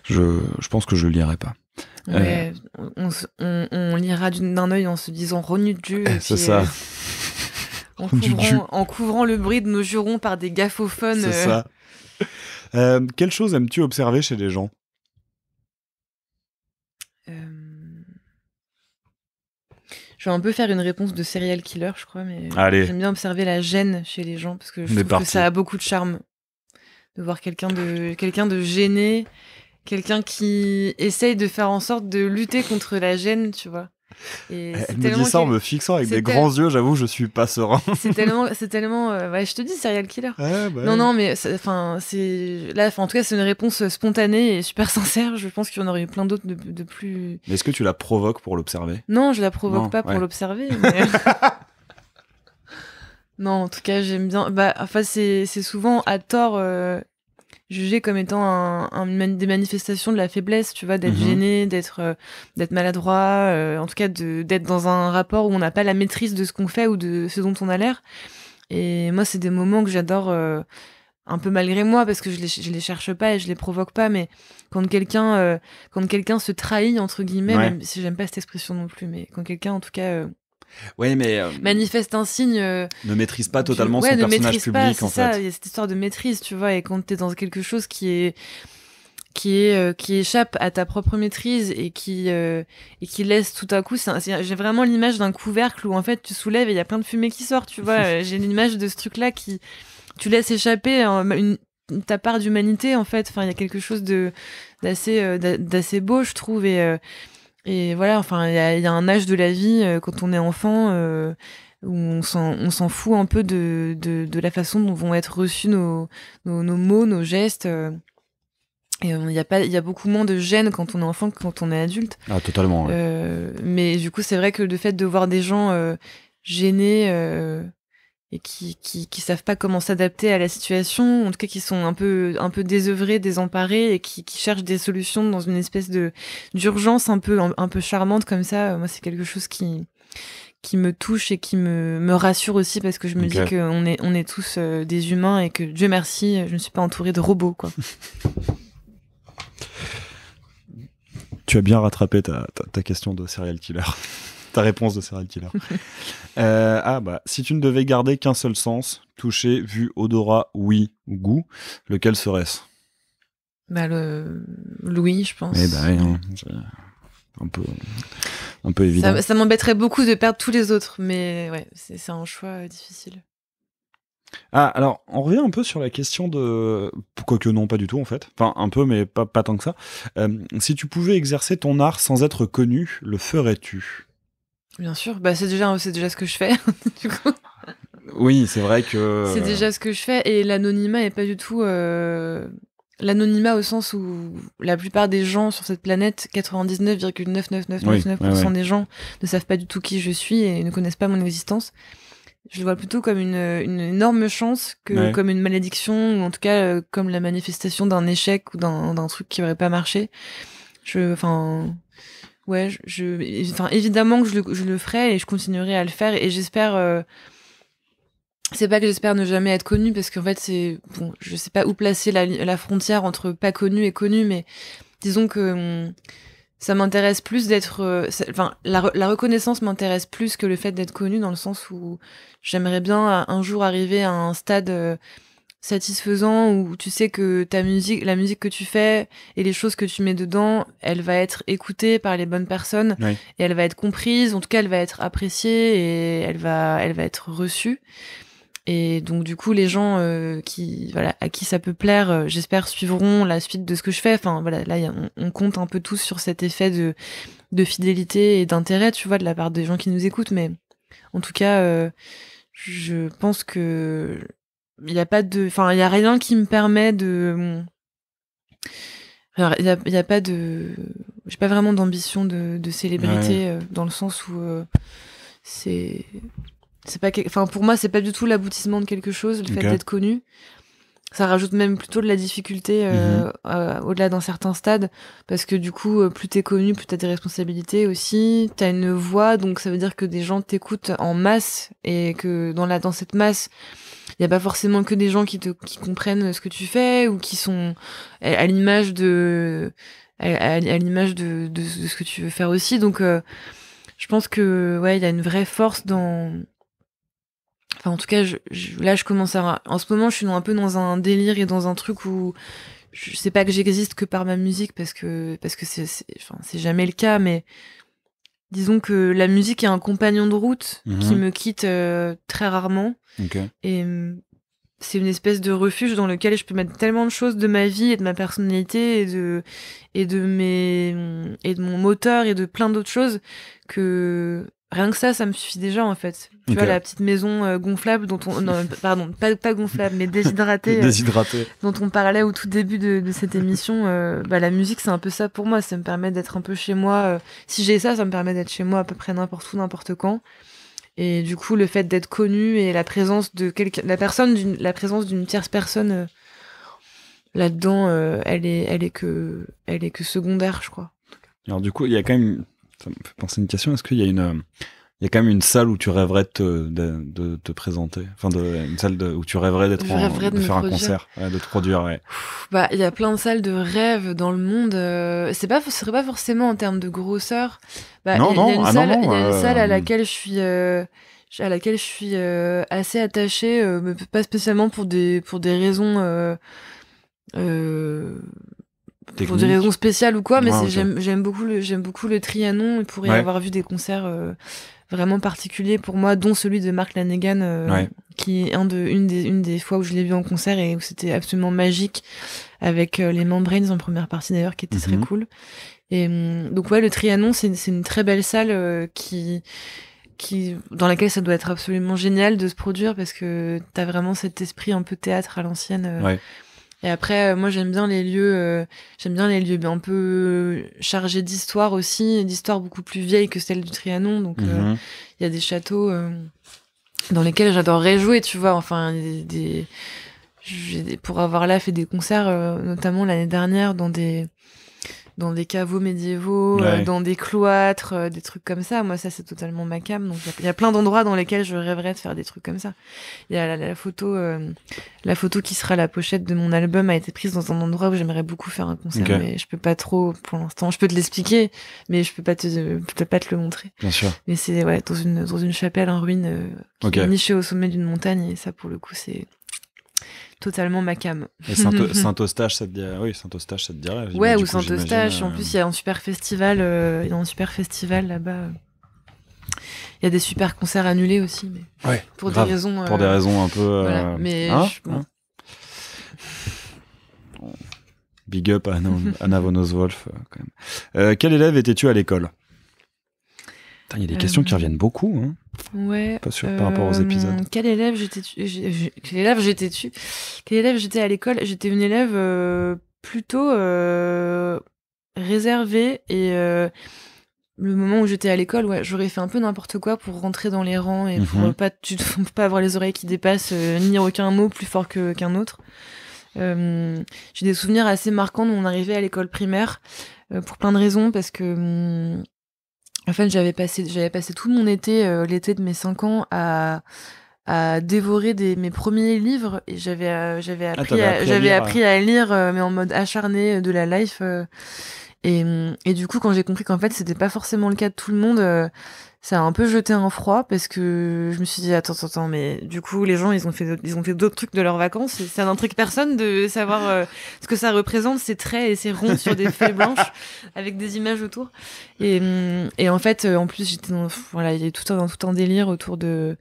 Je pense que je le lirai pas. Ouais, on lira d'un œil en se disant Ronu de Dieu. C'est ça. En couvrant le bruit de nos jurons par des gaffophones. C'est ça. Quelle chose aimes-tu observer chez les gens ? Je vais un peu faire une réponse de serial killer, je crois, mais j'aime bien observer la gêne chez les gens, parce que je trouve que ça a beaucoup de charme de voir quelqu'un de gêné, quelqu'un qui essaye de faire en sorte de lutter contre la gêne, tu vois. Et elle me dit ça en me fixant avec des grands yeux, j'avoue, je suis pas serein. C'est tellement, ouais, je te dis, serial killer. Ouais, bah non, mais en tout cas, c'est une réponse spontanée et super sincère. Je pense qu'il y en aurait eu plein d'autres de plus. Mais est-ce que tu la provoques pour l'observer ? Non, je la provoque pas pour l'observer. Mais... non, en tout cas, j'aime bien. C'est souvent à tort jugé comme étant des manifestations de la faiblesse, tu vois, d'être gêné, d'être maladroit, en tout cas d'être dans un rapport où on n'a pas la maîtrise de ce qu'on fait ou de ce dont on a l'air. Et moi, c'est des moments que j'adore un peu malgré moi, parce que je les cherche pas et je les provoque pas, mais quand quelqu'un se trahit, entre guillemets, même si j'aime pas cette expression non plus, mais quand quelqu'un, en tout cas... mais manifeste un signe, ne maîtrise pas totalement son personnage public, en fait. Il y a cette histoire de maîtrise, tu vois, et quand t'es dans quelque chose qui échappe à ta propre maîtrise et qui laisse tout à coup, j'ai vraiment l'image d'un couvercle où en fait tu soulèves et il y a plein de fumée qui sort, tu vois. J'ai l'image de ce truc-là qui tu laisses échapper ta part d'humanité, en fait. Enfin, il y a quelque chose d'assez beau, je trouve, et voilà, enfin, il y a un âge de la vie quand on est enfant où on s'en fout un peu de la façon dont vont être reçus nos mots, nos gestes. Et il y a beaucoup moins de gêne quand on est enfant que quand on est adulte. Ah, totalement. Ouais. Mais du coup, c'est vrai que le fait de voir des gens gênés et qui savent pas comment s'adapter à la situation, en tout cas qui sont un peu désœuvrés, désemparés, et qui cherchent des solutions dans une espèce d'urgence un peu charmante comme ça, moi c'est quelque chose qui me touche et qui me rassure aussi, parce que je me dis qu'on est tous des humains et que Dieu merci, je ne suis pas entourée de robots, quoi. Tu as bien rattrapé ta question de serial killer. Ta réponse de serial killer. Si tu ne devais garder qu'un seul sens, toucher, vue, odorat, ouïe ou goût, lequel serait-ce ? L'ouïe, je pense. Un peu évident. Ça m'embêterait beaucoup de perdre tous les autres, mais ouais, c'est un choix difficile. Ah, alors, on revient un peu sur la question de... Quoique non, pas du tout, en fait. Enfin, un peu, mais pas tant que ça. Si tu pouvais exercer ton art sans être connu, le ferais-tu ? Bien sûr, c'est déjà ce que je fais, du coup. Oui, c'est vrai que... C'est déjà ce que je fais, et l'anonymat est pas du tout l'anonymat au sens où la plupart des gens sur cette planète, 99,99999% des gens ne savent pas du tout qui je suis et ne connaissent pas mon existence. Je le vois plutôt comme une énorme chance que comme une malédiction, ou en tout cas comme la manifestation d'un échec ou d'un truc qui aurait pas marché. Évidemment que je le ferai et je continuerai à le faire et j'espère... c'est pas que j'espère ne jamais être connue parce qu'en fait je sais pas où placer la frontière entre pas connu et connu, mais disons que ça m'intéresse plus d'être la reconnaissance m'intéresse plus que le fait d'être connue, dans le sens où j'aimerais bien un jour arriver à un stade satisfaisant où tu sais que la musique que tu fais et les choses que tu mets dedans, elle va être écoutée par les bonnes personnes et elle va être comprise, en tout cas elle va être appréciée et elle va être reçue. Et donc du coup les gens à qui ça peut plaire, j'espère suivront la suite de ce que je fais. Enfin voilà, là on compte un peu tous sur cet effet de fidélité et d'intérêt, tu vois, de la part des gens qui nous écoutent. Mais en tout cas, je pense que il y a rien qui me permet de. Alors, il y a pas de. J'ai pas vraiment d'ambition de célébrité dans le sens où c'est pas pour moi c'est pas du tout l'aboutissement de quelque chose, le fait d'être connu. Ça rajoute même plutôt de la difficulté au-delà d'un certain stade, parce que du coup plus t'es connu, plus t'as des responsabilités aussi, t'as une voix, donc ça veut dire que des gens t'écoutent en masse et que dans cette masse il y a pas forcément que des gens qui comprennent ce que tu fais ou qui sont à l'image de ce que tu veux faire aussi. Donc je pense que il y a une vraie force dans. Enfin, en tout cas, là, je commence en ce moment, je suis un peu dans un délire et dans un truc où je sais pas que j'existe que par ma musique, parce que c'est jamais le cas, mais disons que la musique est un compagnon de route qui me quitte très rarement. Et c'est une espèce de refuge dans lequel je peux mettre tellement de choses de ma vie et de ma personnalité et de mon moteur et de plein d'autres choses que rien que ça me suffit déjà, en fait. Tu vois, la petite maison gonflable pas gonflable, mais déshydratée, dont on parlait au tout début de cette émission. La musique, c'est un peu ça pour moi. Ça me permet d'être un peu chez moi. Si j'ai ça me permet d'être chez moi à peu près n'importe où, n'importe quand. Et du coup, le fait d'être connu et la présence la présence d'une tierce personne là-dedans, elle est que secondaire, je crois. Alors du coup, il y a quand même, ça me fait penser à une question. Est-ce qu'il y a il y a quand même une salle où tu rêverais de te présenter, enfin une salle où tu rêverais de faire un concert, de te produire. Il y a plein de salles de rêve dans le monde. Ce serait pas forcément en termes de grosseur. Il y a une salle à laquelle je suis assez attachée, mais pas spécialement pour des raisons pour des raisons spéciales ou quoi, mais j'aime beaucoup le Trianon pour y avoir vu des concerts vraiment particuliers pour moi, dont celui de Mark Lanegan, qui est une des fois où je l'ai vu en concert et où c'était absolument magique, avec les Membranes en première partie d'ailleurs, qui était très cool. Et donc le Trianon, c'est une très belle salle dans laquelle ça doit être absolument génial de se produire, parce que t'as vraiment cet esprit un peu théâtre à l'ancienne. Et après, moi j'aime bien les lieux un peu chargés d'histoire aussi, d'histoire beaucoup plus vieille que celle du Trianon. Donc il y a des châteaux dans lesquels j'adorerais jouer, tu vois. Enfin, pour avoir là fait des concerts, notamment l'année dernière dans des caveaux médiévaux, dans des cloîtres, des trucs comme ça. Moi, ça, c'est totalement ma came. Donc, il y a plein d'endroits dans lesquels je rêverais de faire des trucs comme ça. Il y a la photo qui sera la pochette de mon album a été prise dans un endroit où j'aimerais beaucoup faire un concert, mais je peux pas trop pour l'instant. Je peux te l'expliquer, mais je peux pas te le montrer. Bien sûr. Mais c'est dans une chapelle en ruine qui est nichée au sommet d'une montagne, et ça, pour le coup, c'est totalement ma came. Et Saint-Eustache, ça te dirait? Oui, Saint-Eustache, ça te dirait? Ouais, ou Saint-Eustache. En plus, il y a un super festival, là-bas. Il y a des super concerts annulés aussi, mais pour des raisons un peu. Voilà, mais Big up à Anna von Oswolf, quand même. Quel élève étais-tu à l'école? Il y a des questions qui reviennent beaucoup, hein. Ouais. Pas sûr par rapport aux épisodes. Quel élève j'étais à l'école? J'étais une élève plutôt réservée et le moment où j'étais à l'école, ouais, j'aurais fait un peu n'importe quoi pour rentrer dans les rangs et pour pas avoir les oreilles qui dépassent, ni dire aucun mot plus fort qu'un autre. J'ai des souvenirs assez marquants de mon arrivée à l'école primaire pour plein de raisons, parce que en fait j'avais passé tout mon été, l'été de mes 5 ans à dévorer mes premiers livres, et j'avais appris à lire, mais en mode acharné, de la life, et du coup, quand j'ai compris qu'en fait c'était pas forcément le cas de tout le monde, ça a un peu jeté un froid, parce que je me suis dit attends, mais du coup les gens ils ont fait d'autres trucs de leurs vacances, et ça n'intrigue personne de savoir ce que ça représente, ces traits et ces ronds sur des feuilles blanches avec des images autour. Et en fait, en plus j'étais il y a tout un délire autour de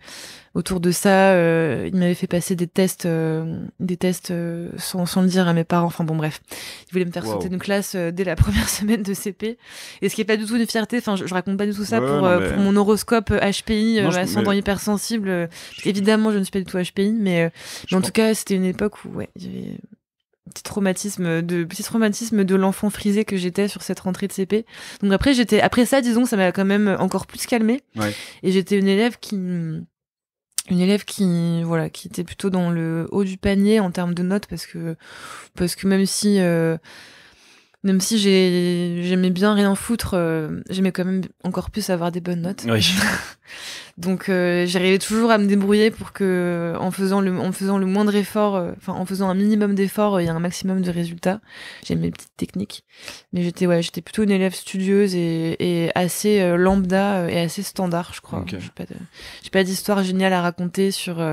ça. Il m'avait fait passer des tests sans le dire à mes parents. Enfin bon, bref, il voulait me faire sauter une classe dès la première semaine de CP, et ce qui est pas du tout une fierté. Enfin, je raconte pas du tout ça pour mon horoscope HPI, ascendant hypersensible. Évidemment, je ne suis pas du tout HPI, mais en tout cas, c'était une époque où il y avait un petit traumatisme de l'enfant frisé que j'étais sur cette rentrée de CP. Donc après ça, disons, ça m'a quand même encore plus calmée. Ouais. Et j'étais une élève qui était plutôt dans le haut du panier en termes de notes, parce que même si j'aimais bien rien foutre, j'aimais quand même encore plus avoir des bonnes notes. Oui. Donc j'arrivais toujours à me débrouiller pour que, en faisant le moindre effort, en faisant un minimum d'efforts, il y a un maximum de résultats. J'aime mes petites techniques, mais j'étais plutôt une élève studieuse et assez lambda et assez standard, je crois. Okay. J'ai pas d'histoire géniale à raconter sur.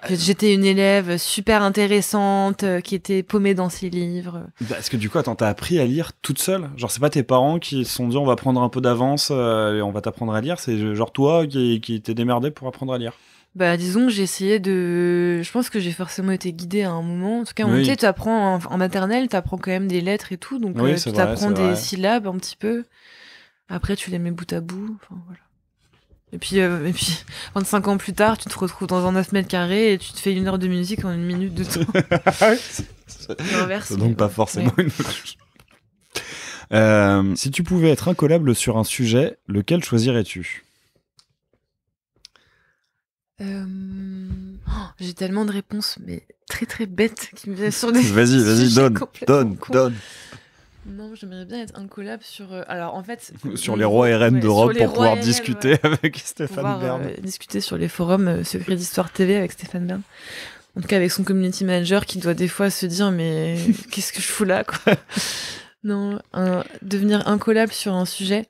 J'étais une élève super intéressante qui était paumée dans ses livres. Est-ce que du coup, t'as appris à lire toute seule? Genre, c'est pas tes parents qui se sont dit on va prendre un peu d'avance et on va t'apprendre à lire, c'est genre toi qui t'es démerdé pour apprendre à lire? Disons que j'ai essayé je pense que j'ai forcément été guidée à un moment. En tout cas, tu sais, t'apprends en maternelle, t'apprends quand même des lettres et tout, donc t'apprends des syllabes un petit peu. Après, tu les mets bout à bout. Enfin, voilà. Et puis 25 ans plus tard, tu te retrouves dans un 9 mètres carrés et tu te fais 1 heure de musique en 1 minute de temps. C'est donc pas forcément une chose. Si tu pouvais être incollable sur un sujet, lequel choisirais-tu? J'ai tellement de réponses, mais très très bêtes, qui me viennent sur des. Vas-y, donne. Non, j'aimerais bien être incollable sur. Alors en fait. Sur les rois RN d'Europe, pour pouvoir discuter avec Stéphane Bern. Discuter sur les forums Secret d'Histoire TV avec Stéphane Bern. En tout cas, avec son community manager qui doit des fois se dire mais qu'est-ce que je fous là, quoi. Non, devenir incollable sur un sujet.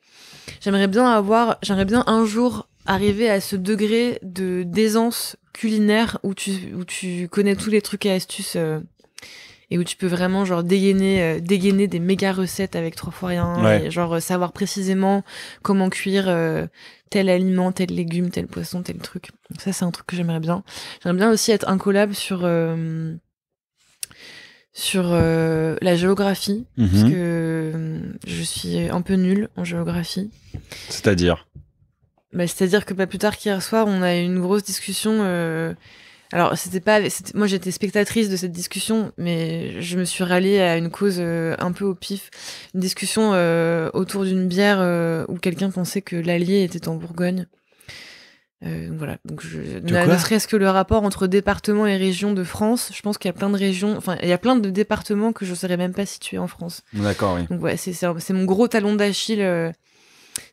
J'aimerais bien un jour arriver à ce degré de d'aisance culinaire où tu connais tous les trucs et astuces et où tu peux vraiment genre dégainer des méga recettes avec 3 fois rien, et genre savoir précisément comment cuire tel aliment, tel légume, tel poisson, tel truc. Donc ça, c'est un truc que j'aimerais bien. J'aimerais bien aussi être incollable sur la géographie, parce que je suis un peu nulle en géographie. C'est-à-dire que pas plus tard qu'hier soir, on a eu une grosse discussion. Alors, moi, j'étais spectatrice de cette discussion, mais je me suis ralliée à une cause un peu au pif. Une discussion autour d'une bière où quelqu'un pensait que l'Allier était en Bourgogne. Voilà, donc ne serait-ce que le rapport entre départements et régions de France, je pense qu'il y a plein de régions, il y a plein de départements que je ne saurais même pas situer en France. D'accord, oui. Donc ouais, c'est mon gros talon d'Achille.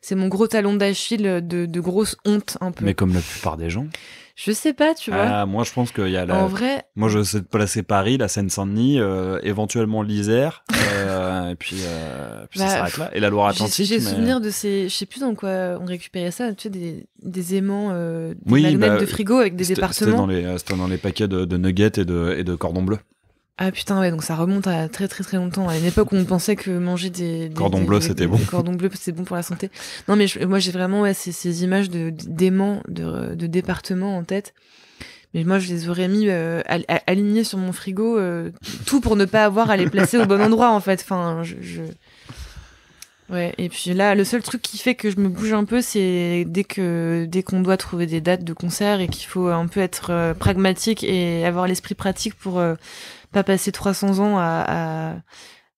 C'est mon gros talon d'Achille de grosse honte un peu. Mais comme la plupart des gens. Je sais pas, tu vois. Moi, je pense qu'il y a En vrai. Moi, je sais placer Paris, la Seine-Saint-Denis, éventuellement l'Isère, et puis ça s'arrête là. Et la Loire-Atlantique. J'ai souvenir de ces. Je sais plus dans quoi on récupérait ça, tu sais, des aimants, des magnets de frigo avec des départements. C'était dans les paquets de nuggets et de cordons bleus. Ah putain, ouais, donc ça remonte à très très très longtemps, à une époque où on pensait que manger des cordons bleus c'était bon. Cordons bleus c'était bon pour la santé. Non mais moi j'ai vraiment ces images d'aimants de départements en tête. Mais moi je les aurais mis alignés sur mon frigo, tout pour ne pas avoir à les placer au bon endroit en fait. Enfin, Ouais, et puis là, le seul truc qui fait que je me bouge un peu, c'est dès qu'on doit trouver des dates de concert et qu'il faut un peu être pragmatique et avoir l'esprit pratique pour pas passer 300 ans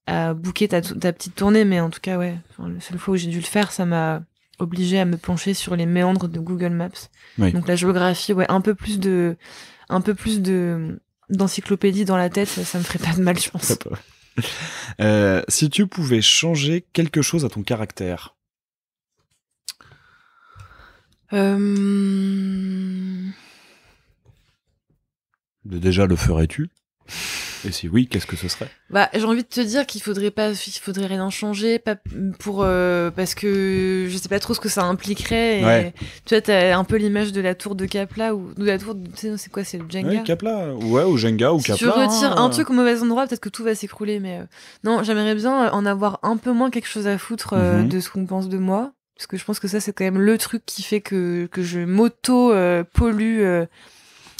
à booker ta petite tournée. Mais en tout cas, ouais, la seule fois où j'ai dû le faire, ça m'a obligé à me pencher sur les méandres de Google Maps. Oui. Donc la géographie, ouais, un peu plus d'encyclopédie dans la tête, ça me ferait pas de mal, je pense. Si tu pouvais changer quelque chose à ton caractère. Déjà, le ferais-tu ? Et si oui, qu'est-ce que ce serait ? Bah, j'ai envie de te dire qu'il faudrait rien changer, pas pour parce que je sais pas trop ce que ça impliquerait. Et Ouais. tu vois, t'as un peu l'image de la tour de Kapla ou de la tour, tu sais, c'est quoi, c'est le Jenga. Ouais, Kapla, ouais, ou Jenga, ou Si Kapla. tu retires un truc au mauvais endroit, peut-être que tout va s'écrouler. Mais non, j'aimerais bien en avoir un peu moins quelque chose à foutre de ce qu'on pense de moi, parce que je pense que ça c'est quand même le truc qui fait que je m'auto pollue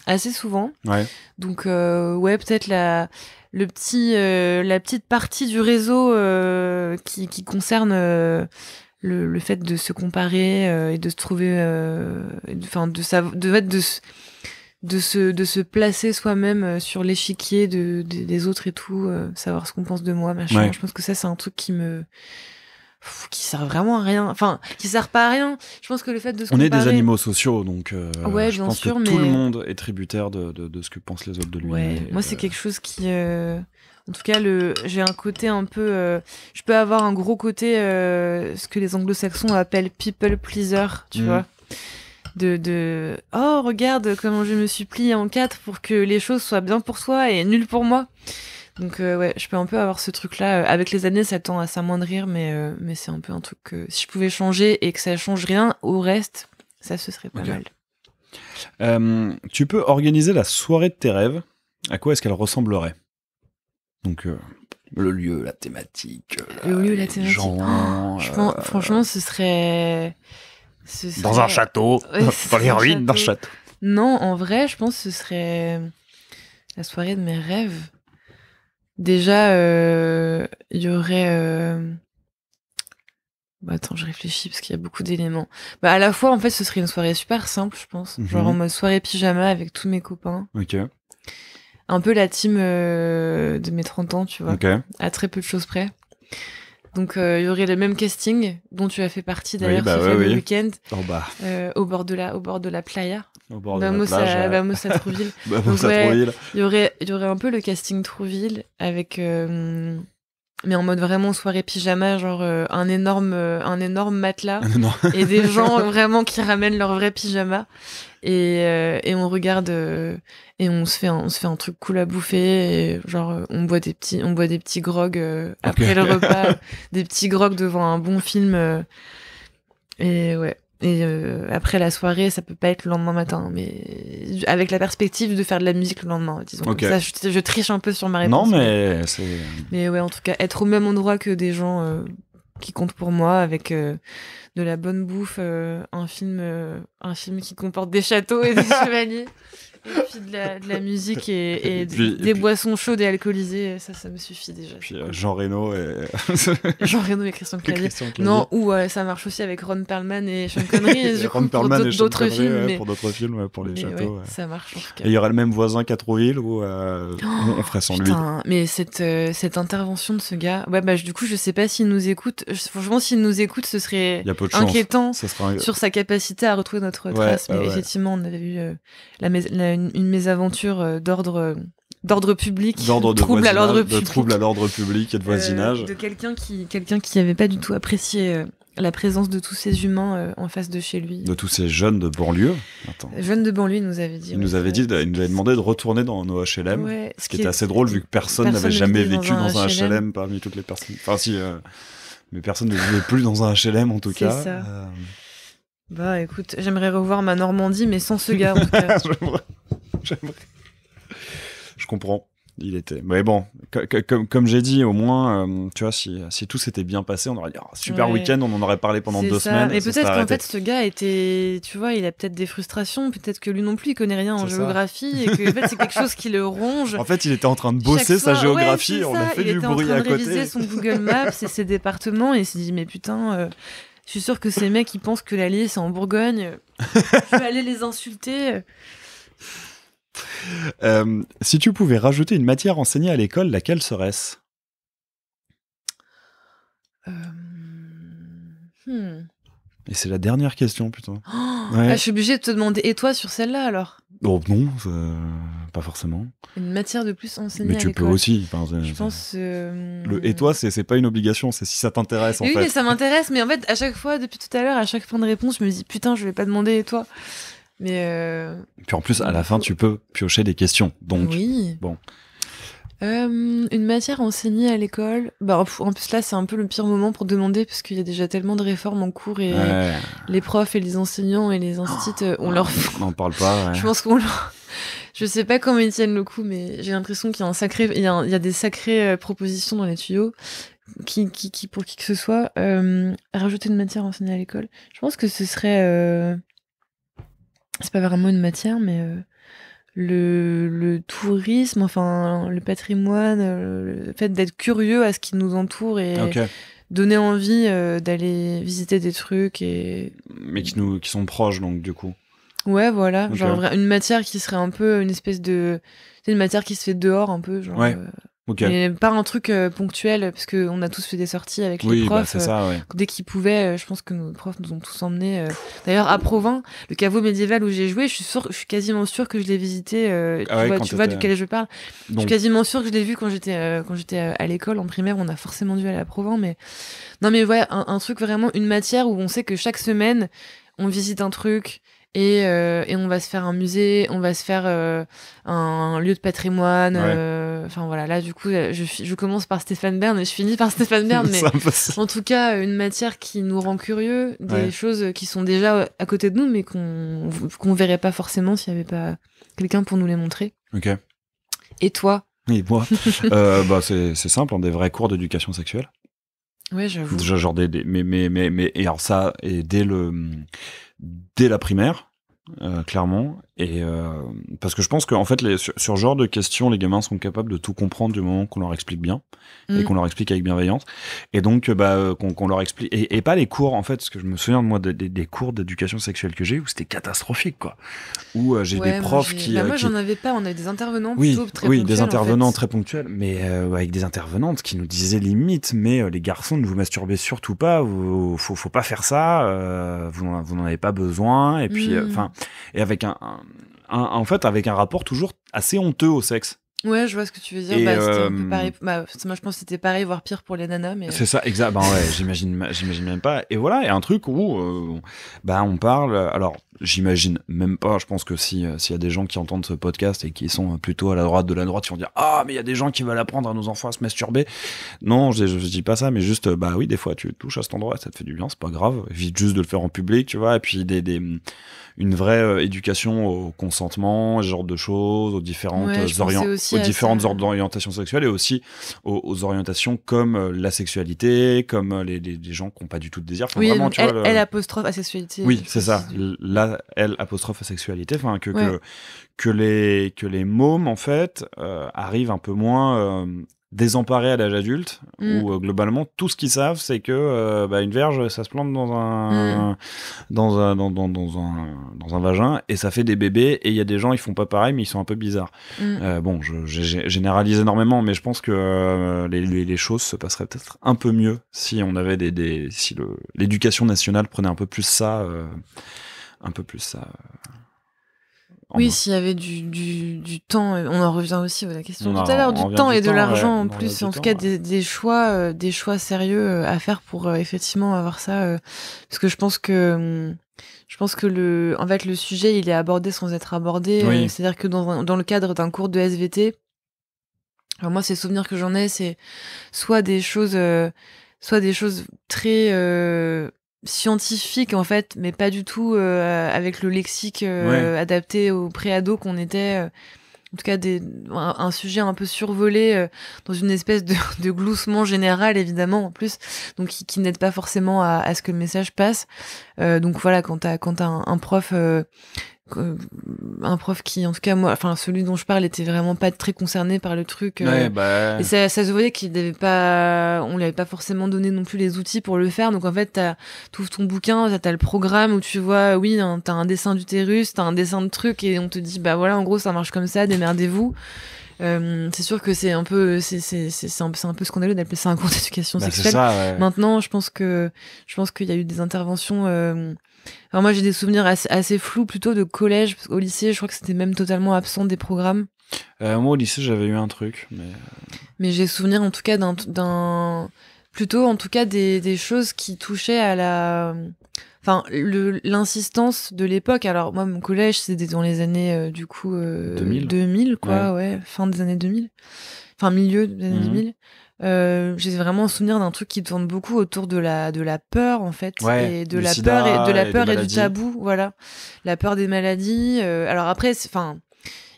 assez souvent. Ouais. Donc ouais, peut-être la petite partie du réseau qui concerne le fait de se comparer et de se trouver enfin de se placer soi-même sur l'échiquier des autres et tout, savoir ce qu'on pense de moi, machin. Ouais. Je pense que ça c'est un truc qui sert vraiment à rien, enfin qui sert pas à rien. Je pense que le fait de se On comparer... est des animaux sociaux, donc ouais, je bien pense sûr, que tout mais... le monde est tributaire de ce que pensent les autres de lui. Ouais, et, moi c'est quelque chose qui en tout cas j'ai un côté un peu je peux avoir un gros côté ce que les anglo-saxons appellent people pleaser, tu vois, de oh regarde comment je me suis pliée en 4 pour que les choses soient bien pour soi et nul pour moi. Donc ouais, je peux un peu avoir ce truc là avec les années, ça tend à s'amoindrir, mais c'est un peu un truc que si je pouvais changer et que ça change rien au reste, ça ce serait pas mal. Tu peux organiser la soirée de tes rêves. À quoi est-ce qu'elle ressemblerait ? Donc le lieu, la thématique, les gens. Franchement, ce serait dans un château, ouais, dans les ruines d'un château. Non, en vrai, je pense que ce serait la soirée de mes rêves. Déjà, il y aurait... Bah, attends, je réfléchis parce qu'il y a beaucoup d'éléments. Bah, à la fois, en fait, ce serait une soirée super simple, je pense. Genre en mode soirée pyjama avec tous mes copains. Ok. Un peu la team de mes 30 ans, tu vois. Ok. À très peu de choses près. Donc, il y aurait le même casting dont tu as fait partie d'ailleurs ce fameux week-end. Oh bah. Au bord de la playa. Au bord de la plage. Vamos à Trouville. Vamos à Trouville. Il y aurait un peu le casting Trouville avec... mais en mode vraiment soirée pyjama, genre un énorme matelas et des gens vraiment qui ramènent leur vrai pyjama et on regarde et on se fait un truc cool à bouffer et genre on boit des petits grogs après le repas, des petits grogs devant un bon film et ouais. Et après la soirée, ça peut pas être le lendemain matin, mais avec la perspective de faire de la musique le lendemain, disons. Okay. Ça, je triche un peu sur ma réponse. Non, mais c'est... Mais ouais, en tout cas, être au même endroit que des gens qui comptent pour moi, avec de la bonne bouffe, un film qui comporte des châteaux et des chevaliers, et puis de la musique et des boissons chaudes et alcoolisées, ça me suffit déjà. Puis Jean Reno et... Jean Reno et Christian Clavier. Non, ou ça marche aussi avec Ron Perlman et Sean Connery, du coup, pour d'autres films. Ouais, mais... Pour d'autres films, pour les châteaux. Ouais. Ça marche en tout cas. Et il y aurait le même voisin qu'à Trouville ou on ferait sans lui. Mais cette intervention de ce gars, ouais, bah, du coup, je sais pas s'il nous écoute. Franchement, s'il nous écoute, ce serait inquiétant sur sa capacité à retrouver notre trace. Mais effectivement, on avait eu une mésaventure d'ordre public, trouble à l'ordre public et de voisinage, de quelqu'un qui avait pas du tout apprécié la présence de tous ces humains en face de chez lui, de tous ces jeunes de banlieue. Jeunes de banlieue, il nous avait dit. Il nous avait demandé de retourner dans nos HLM, ce qui était assez drôle vu que personne n'avait jamais vécu dans un HLM parmi toutes les personnes. Enfin si, mais personne ne vivait plus dans un HLM en tout cas. C'est ça. Bah écoute, j'aimerais revoir ma Normandie, mais sans ce gars en tout cas. J'aimerais. Je comprends. Il était. Mais bon, comme j'ai dit, au moins, tu vois, si tout s'était bien passé, on aurait dit super week-end, on en aurait parlé pendant 2 semaines. Mais peut-être qu'en fait, ce gars était, tu vois, il a peut-être des frustrations, peut-être que lui non plus, il connaît rien en géographie, et que en fait, c'est quelque chose qui le ronge. En fait, il était en train de bosser sa géographie, on a fait du bruit à côté. Il était en train de réviser son Google Maps et ses départements, et il s'est dit, mais putain, je suis sûre que ces mecs, ils pensent que l'Allier, c'est en Bourgogne. Je vais aller les insulter. Si tu pouvais rajouter une matière enseignée à l'école, laquelle serait-ce ? Et c'est la dernière question, putain. Je suis obligée de te demander, et toi sur celle-là alors ? Oh non, pas forcément. Une matière de plus enseignée à l'école. Mais tu peux aussi. Je pense. Le et toi, c'est pas une obligation, c'est si ça t'intéresse en fait. Oui, mais ça m'intéresse, mais en fait, à chaque fois, depuis tout à l'heure, à chaque fin de réponse, je me dis putain, je vais pas demander et toi. Mais. Puis en plus, à la fin, tu peux piocher des questions. Donc. Oui. Bon. Une matière enseignée à l'école. Bah, en plus, là, c'est un peu le pire moment pour demander, parce qu'il y a déjà tellement de réformes en cours et les profs et les enseignants et les instituts, on leur. On n'en parle pas. Ouais. Je pense qu'on leur. Je sais pas comment ils tiennent le coup, mais j'ai l'impression qu'il y a il y a des sacrées propositions dans les tuyaux qui pour qui que ce soit, rajouter une matière enseignée à l'école. Je pense que ce serait, c'est pas vraiment une matière, mais le tourisme, enfin le patrimoine, le fait d'être curieux à ce qui nous entoure et donner envie d'aller visiter des trucs et. Mais qui sont proches donc du coup. Ouais, voilà, genre une matière qui serait un peu une espèce de, c'est une matière qui se fait dehors un peu, genre. Ouais. Mais pas un truc ponctuel, parce que on a tous fait des sorties avec les profs. Bah, c'est ça, ouais. Dès qu'ils pouvaient, je pense que nos profs nous ont tous emmenés. D'ailleurs, à Provins, le caveau médiéval où j'ai joué, je suis quasiment sûre que je l'ai visité. Tu vois duquel je parle. Donc... Je suis quasiment sûre que je l'ai vu quand j'étais à l'école en primaire. On a forcément dû aller à Provins, mais non, mais ouais, un truc vraiment, une matière où on sait que chaque semaine on visite un truc. Et on va se faire un musée, on va se faire un lieu de patrimoine. Enfin voilà, là du coup, je commence par Stéphane Bern et je finis par Stéphane Bern, mais en tout cas, une matière qui nous rend curieux, des choses qui sont déjà à côté de nous, mais qu'on verrait pas forcément s'il y avait pas quelqu'un pour nous les montrer. Ok. Et toi ? Et moi, c'est simple, des vrais cours d'éducation sexuelle. Ouais, j'avoue. Genre mais et alors ça, et dès la primaire, clairement, et parce que je pense qu'en fait sur ce genre de questions, les gamins sont capables de tout comprendre du moment qu'on leur explique bien et qu'on leur explique avec bienveillance, et donc qu'on leur explique et pas les cours en fait, parce que je me souviens de moi des cours d'éducation sexuelle que j'ai où c'était catastrophique quoi, où j'ai des profs moi j'en avais pas, on avait des intervenants plutôt très ponctuels, des intervenants en fait. très ponctuels, mais avec des intervenantes qui nous disaient limite, mais les garçons, ne vous masturbez surtout pas, faut pas faire ça, vous n'en avez pas besoin, et puis et avec en fait avec un rapport toujours assez honteux au sexe. Ouais, je vois ce que tu veux dire. C'était un peu pareil. Moi, je pense que c'était pareil, voire pire pour les nanas. Mais... C'est ça, exact. J'imagine même pas. Et voilà, et un truc où on parle. Alors, j'imagine même pas. Je pense que s'il y a des gens qui entendent ce podcast et qui sont plutôt à la droite de la droite, ils vont dire mais il y a des gens qui veulent apprendre à nos enfants à se masturber. Non, je dis pas ça, mais juste oui, des fois tu touches à cet endroit, ça te fait du bien, c'est pas grave. Évite juste de le faire en public, tu vois. Et puis une vraie éducation au consentement, ce genre de choses, aux différentes orientations sexuelles, et aussi aux orientations comme la sexualité, comme les gens qui n'ont pas du tout de désir. Enfin, vraiment, tu vois, elle apostrophe asexualité. Oui, c'est ça. Là, elle apostrophe asexualité. Enfin, que les mômes en fait arrivent un peu moins désemparés à l'âge adulte, où globalement tout ce qu'ils savent c'est que une verge ça se plante dans un vagin et ça fait des bébés, et il y a des gens ils font pas pareil mais ils sont un peu bizarres. J'ai généralise énormément, mais je pense que les choses se passeraient peut-être un peu mieux si on avait si l'éducation nationale prenait un peu plus ça oui, s'il y avait du temps, on en revient aussi à la question tout à l'heure, du temps et de l'argent en plus, en tout cas des choix sérieux à faire pour effectivement avoir ça, parce que je pense que en fait le sujet il est abordé sans être abordé, c'est-à-dire que dans le cadre d'un cours de SVT, alors moi ces souvenirs que j'en ai, c'est soit des choses très scientifique en fait, mais pas du tout avec le lexique adapté aux pré-ados qu'on était, en tout cas un sujet un peu survolé dans une espèce de gloussement général évidemment en plus, donc qui n'aide pas forcément à ce que le message passe. Donc voilà, quand t'as un prof qui, en tout cas moi, enfin celui dont je parle était vraiment pas très concerné par le truc et ça se voyait on lui avait pas forcément donné non plus les outils pour le faire. Donc en fait t'ouvres ton bouquin, t'as le programme où tu vois t'as un dessin d'utérus, t'as un dessin de truc et on te dit bah voilà en gros ça marche comme ça, démerdez-vous. C'est sûr que c'est un peu scandaleux d'appeler ça un cours d'éducation sexuelle. C'est ça, ouais. Maintenant je pense qu'il y a eu des interventions alors moi j'ai des souvenirs assez flous plutôt de collège, parce qu'au lycée je crois que c'était même totalement absent des programmes. Moi au lycée j'avais eu un truc, mais j'ai souvenir en tout cas plutôt en tout cas des choses qui touchaient à la, enfin l'insistance de l'époque. Alors moi mon collège c'était dans les années 2000 quoi, ouais, fin des années 2000, enfin milieu des années 2000. J'ai vraiment un souvenir d'un truc qui tourne beaucoup autour de la peur en fait, et de la peur et du tabou, voilà, la peur des maladies. Alors après, enfin,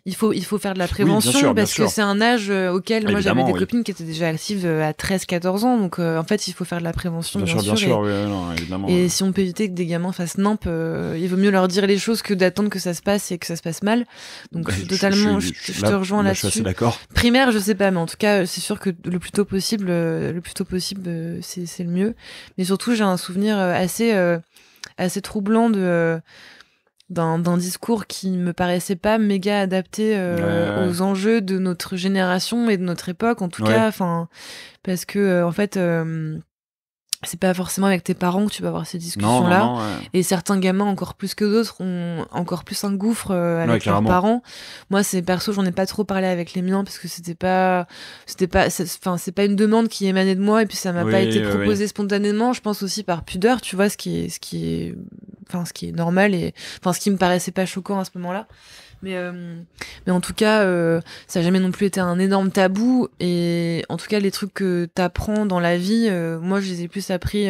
il faut faire de la prévention, parce que c'est un âge auquel moi j'avais des copines qui étaient déjà actives à 13-14 ans, donc en fait il faut faire de la prévention bien sûr, évidemment, et si on peut éviter que des gamins fassent nimp, il vaut mieux leur dire les choses que d'attendre que ça se passe et que ça se passe mal. Donc je te rejoins là-dessus. Je suis assez d'accord. Primaire je sais pas, mais en tout cas c'est sûr que le plus tôt possible c'est le mieux. Mais surtout j'ai un souvenir assez troublant d'un discours qui me paraissait pas méga adapté aux enjeux de notre génération et de notre époque en tout cas, enfin parce que en fait c'est pas forcément avec tes parents que tu vas avoir ces discussions-là. Et certains gamins, encore plus que d'autres, ont encore plus un gouffre avec leurs parents. Moi, perso, j'en ai pas trop parlé avec les miens parce que c'est pas une demande qui émanait de moi, et puis ça m'a pas été proposé spontanément. Je pense aussi par pudeur, tu vois, ce qui est normal, et enfin ce qui me paraissait pas choquant à ce moment-là. Mais en tout cas, ça n'a jamais non plus été un énorme tabou. Et en tout cas, les trucs que t'apprends dans la vie, moi, je les ai plus appris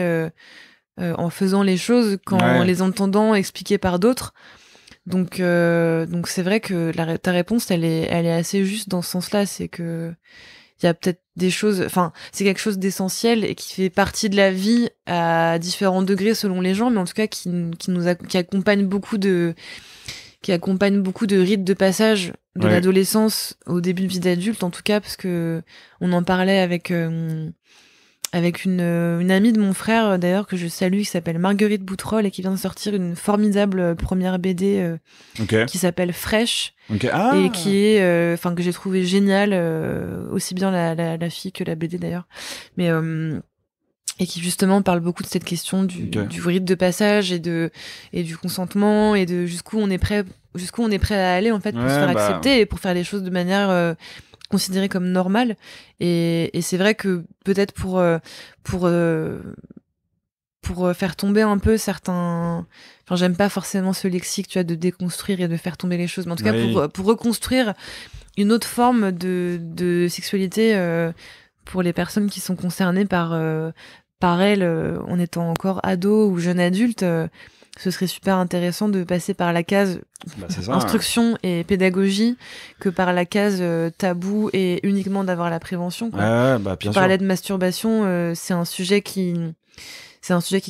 en faisant les choses qu'en les entendant expliquer par d'autres. Donc c'est vrai que ta réponse, elle est assez juste dans ce sens-là. C'est que il y a peut-être des choses, enfin, c'est quelque chose d'essentiel et qui fait partie de la vie à différents degrés selon les gens, mais en tout cas qui accompagne beaucoup de rites de passage de l'adolescence au début de vie d'adulte, en tout cas, parce que on en parlait avec une amie de mon frère, d'ailleurs, que je salue, qui s'appelle Marguerite Boutroll, et qui vient de sortir une formidable première BD qui s'appelle Fresh, et qui est, que j'ai trouvé géniale, aussi bien la fille que la BD d'ailleurs, mais et qui justement parle beaucoup de cette question du rite de passage et du consentement, et de jusqu'où on est prêt à aller en fait pour se faire accepter et pour faire les choses de manière considérée comme normale. Et c'est vrai que peut-être pour faire tomber un peu certains, enfin j'aime pas forcément ce lexique, tu vois, de déconstruire et de faire tomber les choses, mais en tout cas pour reconstruire une autre forme de sexualité pour les personnes qui sont concernées par elle, en étant encore ado ou jeune adulte, ce serait super intéressant de passer par la case instruction et pédagogie que par la case tabou et uniquement d'avoir la prévention, quoi. Tu parlais de masturbation, c'est un sujet qui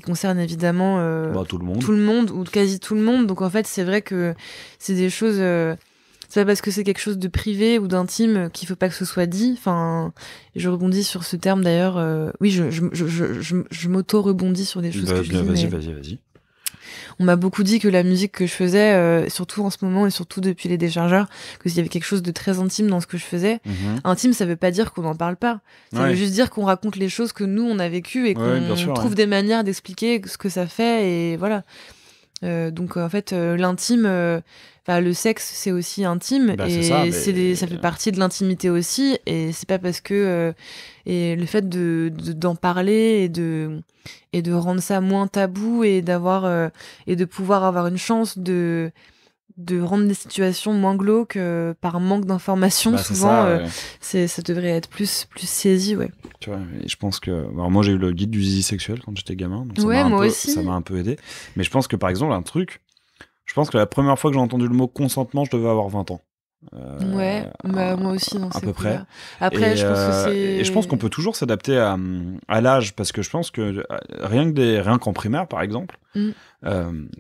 concerne évidemment tout le monde ou quasi tout le monde. Donc en fait c'est vrai que c'est des choses, c'est pas parce que c'est quelque chose de privé ou d'intime qu'il faut pas que ce soit dit. Enfin, je rebondis sur ce terme d'ailleurs. Oui, je m'auto-rebondis sur des choses que je dis. Vas-y. On m'a beaucoup dit que la musique que je faisais, surtout en ce moment et surtout depuis les déchargeurs, que s'il y avait quelque chose de très intime dans ce que je faisais. Intime, ça veut pas dire qu'on n'en parle pas. Ça veut juste dire qu'on raconte les choses que nous on a vécues et qu'on trouve des manières d'expliquer ce que ça fait, et voilà. Donc en fait, l'intime, le sexe c'est aussi intime, et ça fait partie de l'intimité aussi, et c'est pas parce que et le fait d'en parler et de rendre ça moins tabou et d'avoir et de pouvoir avoir une chance de rendre des situations moins glauques par manque d'informations, souvent ça devrait être plus saisi, tu vois. Et je pense que moi j'ai eu le guide du zizi sexuel quand j'étais gamin, donc ça m'a un peu aidé, mais je pense que par exemple je pense que la première fois que j'ai entendu le mot consentement, je devais avoir 20 ans. Ouais, moi aussi dans à ces peu près. coups-là. Après, je pense que c'est... Et je pense qu'on peut toujours s'adapter à l'âge, parce que je pense que rien qu'en primaire, par exemple,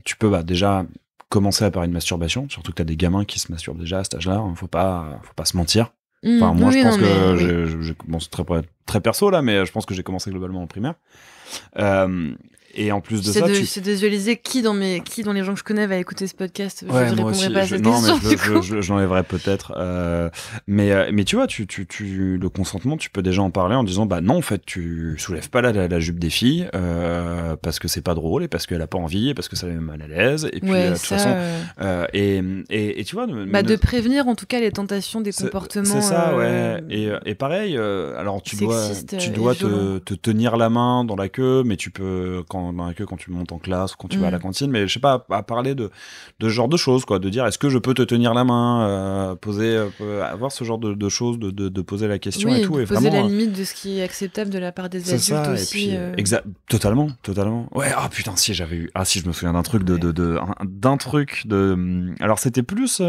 tu peux déjà commencer à parler de masturbation, surtout que t'as des gamins qui se masturbent déjà à cet âge-là, hein, faut pas se mentir. Enfin, moi, je pense que bon, c'est très perso là, mais je pense que j'ai commencé globalement en primaire. Et en plus de ça, c'est de visualiser qui dans les gens que je connais va écouter ce podcast. Ouais, je moi répondrai aussi, pas à cette question. Je l'enlèverai peut-être. Mais tu vois, le consentement, tu peux déjà en parler en disant, bah non, en fait, tu soulèves pas la jupe des filles parce que c'est pas drôle et parce qu'elle a pas envie et parce que ça la met mal à l'aise. Et puis de toute façon, et tu vois, de prévenir en tout cas les tentations des comportements. C'est ça, ouais. Et pareil, alors tu dois te tenir la main dans la queue, mais tu peux dans la queue quand tu montes en classe ou quand tu vas à la cantine, mais je sais pas, à parler de ce genre de choses, quoi, de dire est-ce que je peux te tenir la main, avoir ce genre de choses, de poser la question et tout, et poser vraiment la limite de ce qui est acceptable de la part des adultes ça, aussi. Et puis, totalement. Ouais, putain, si je me souviens d'un truc d'un truc alors c'était plus,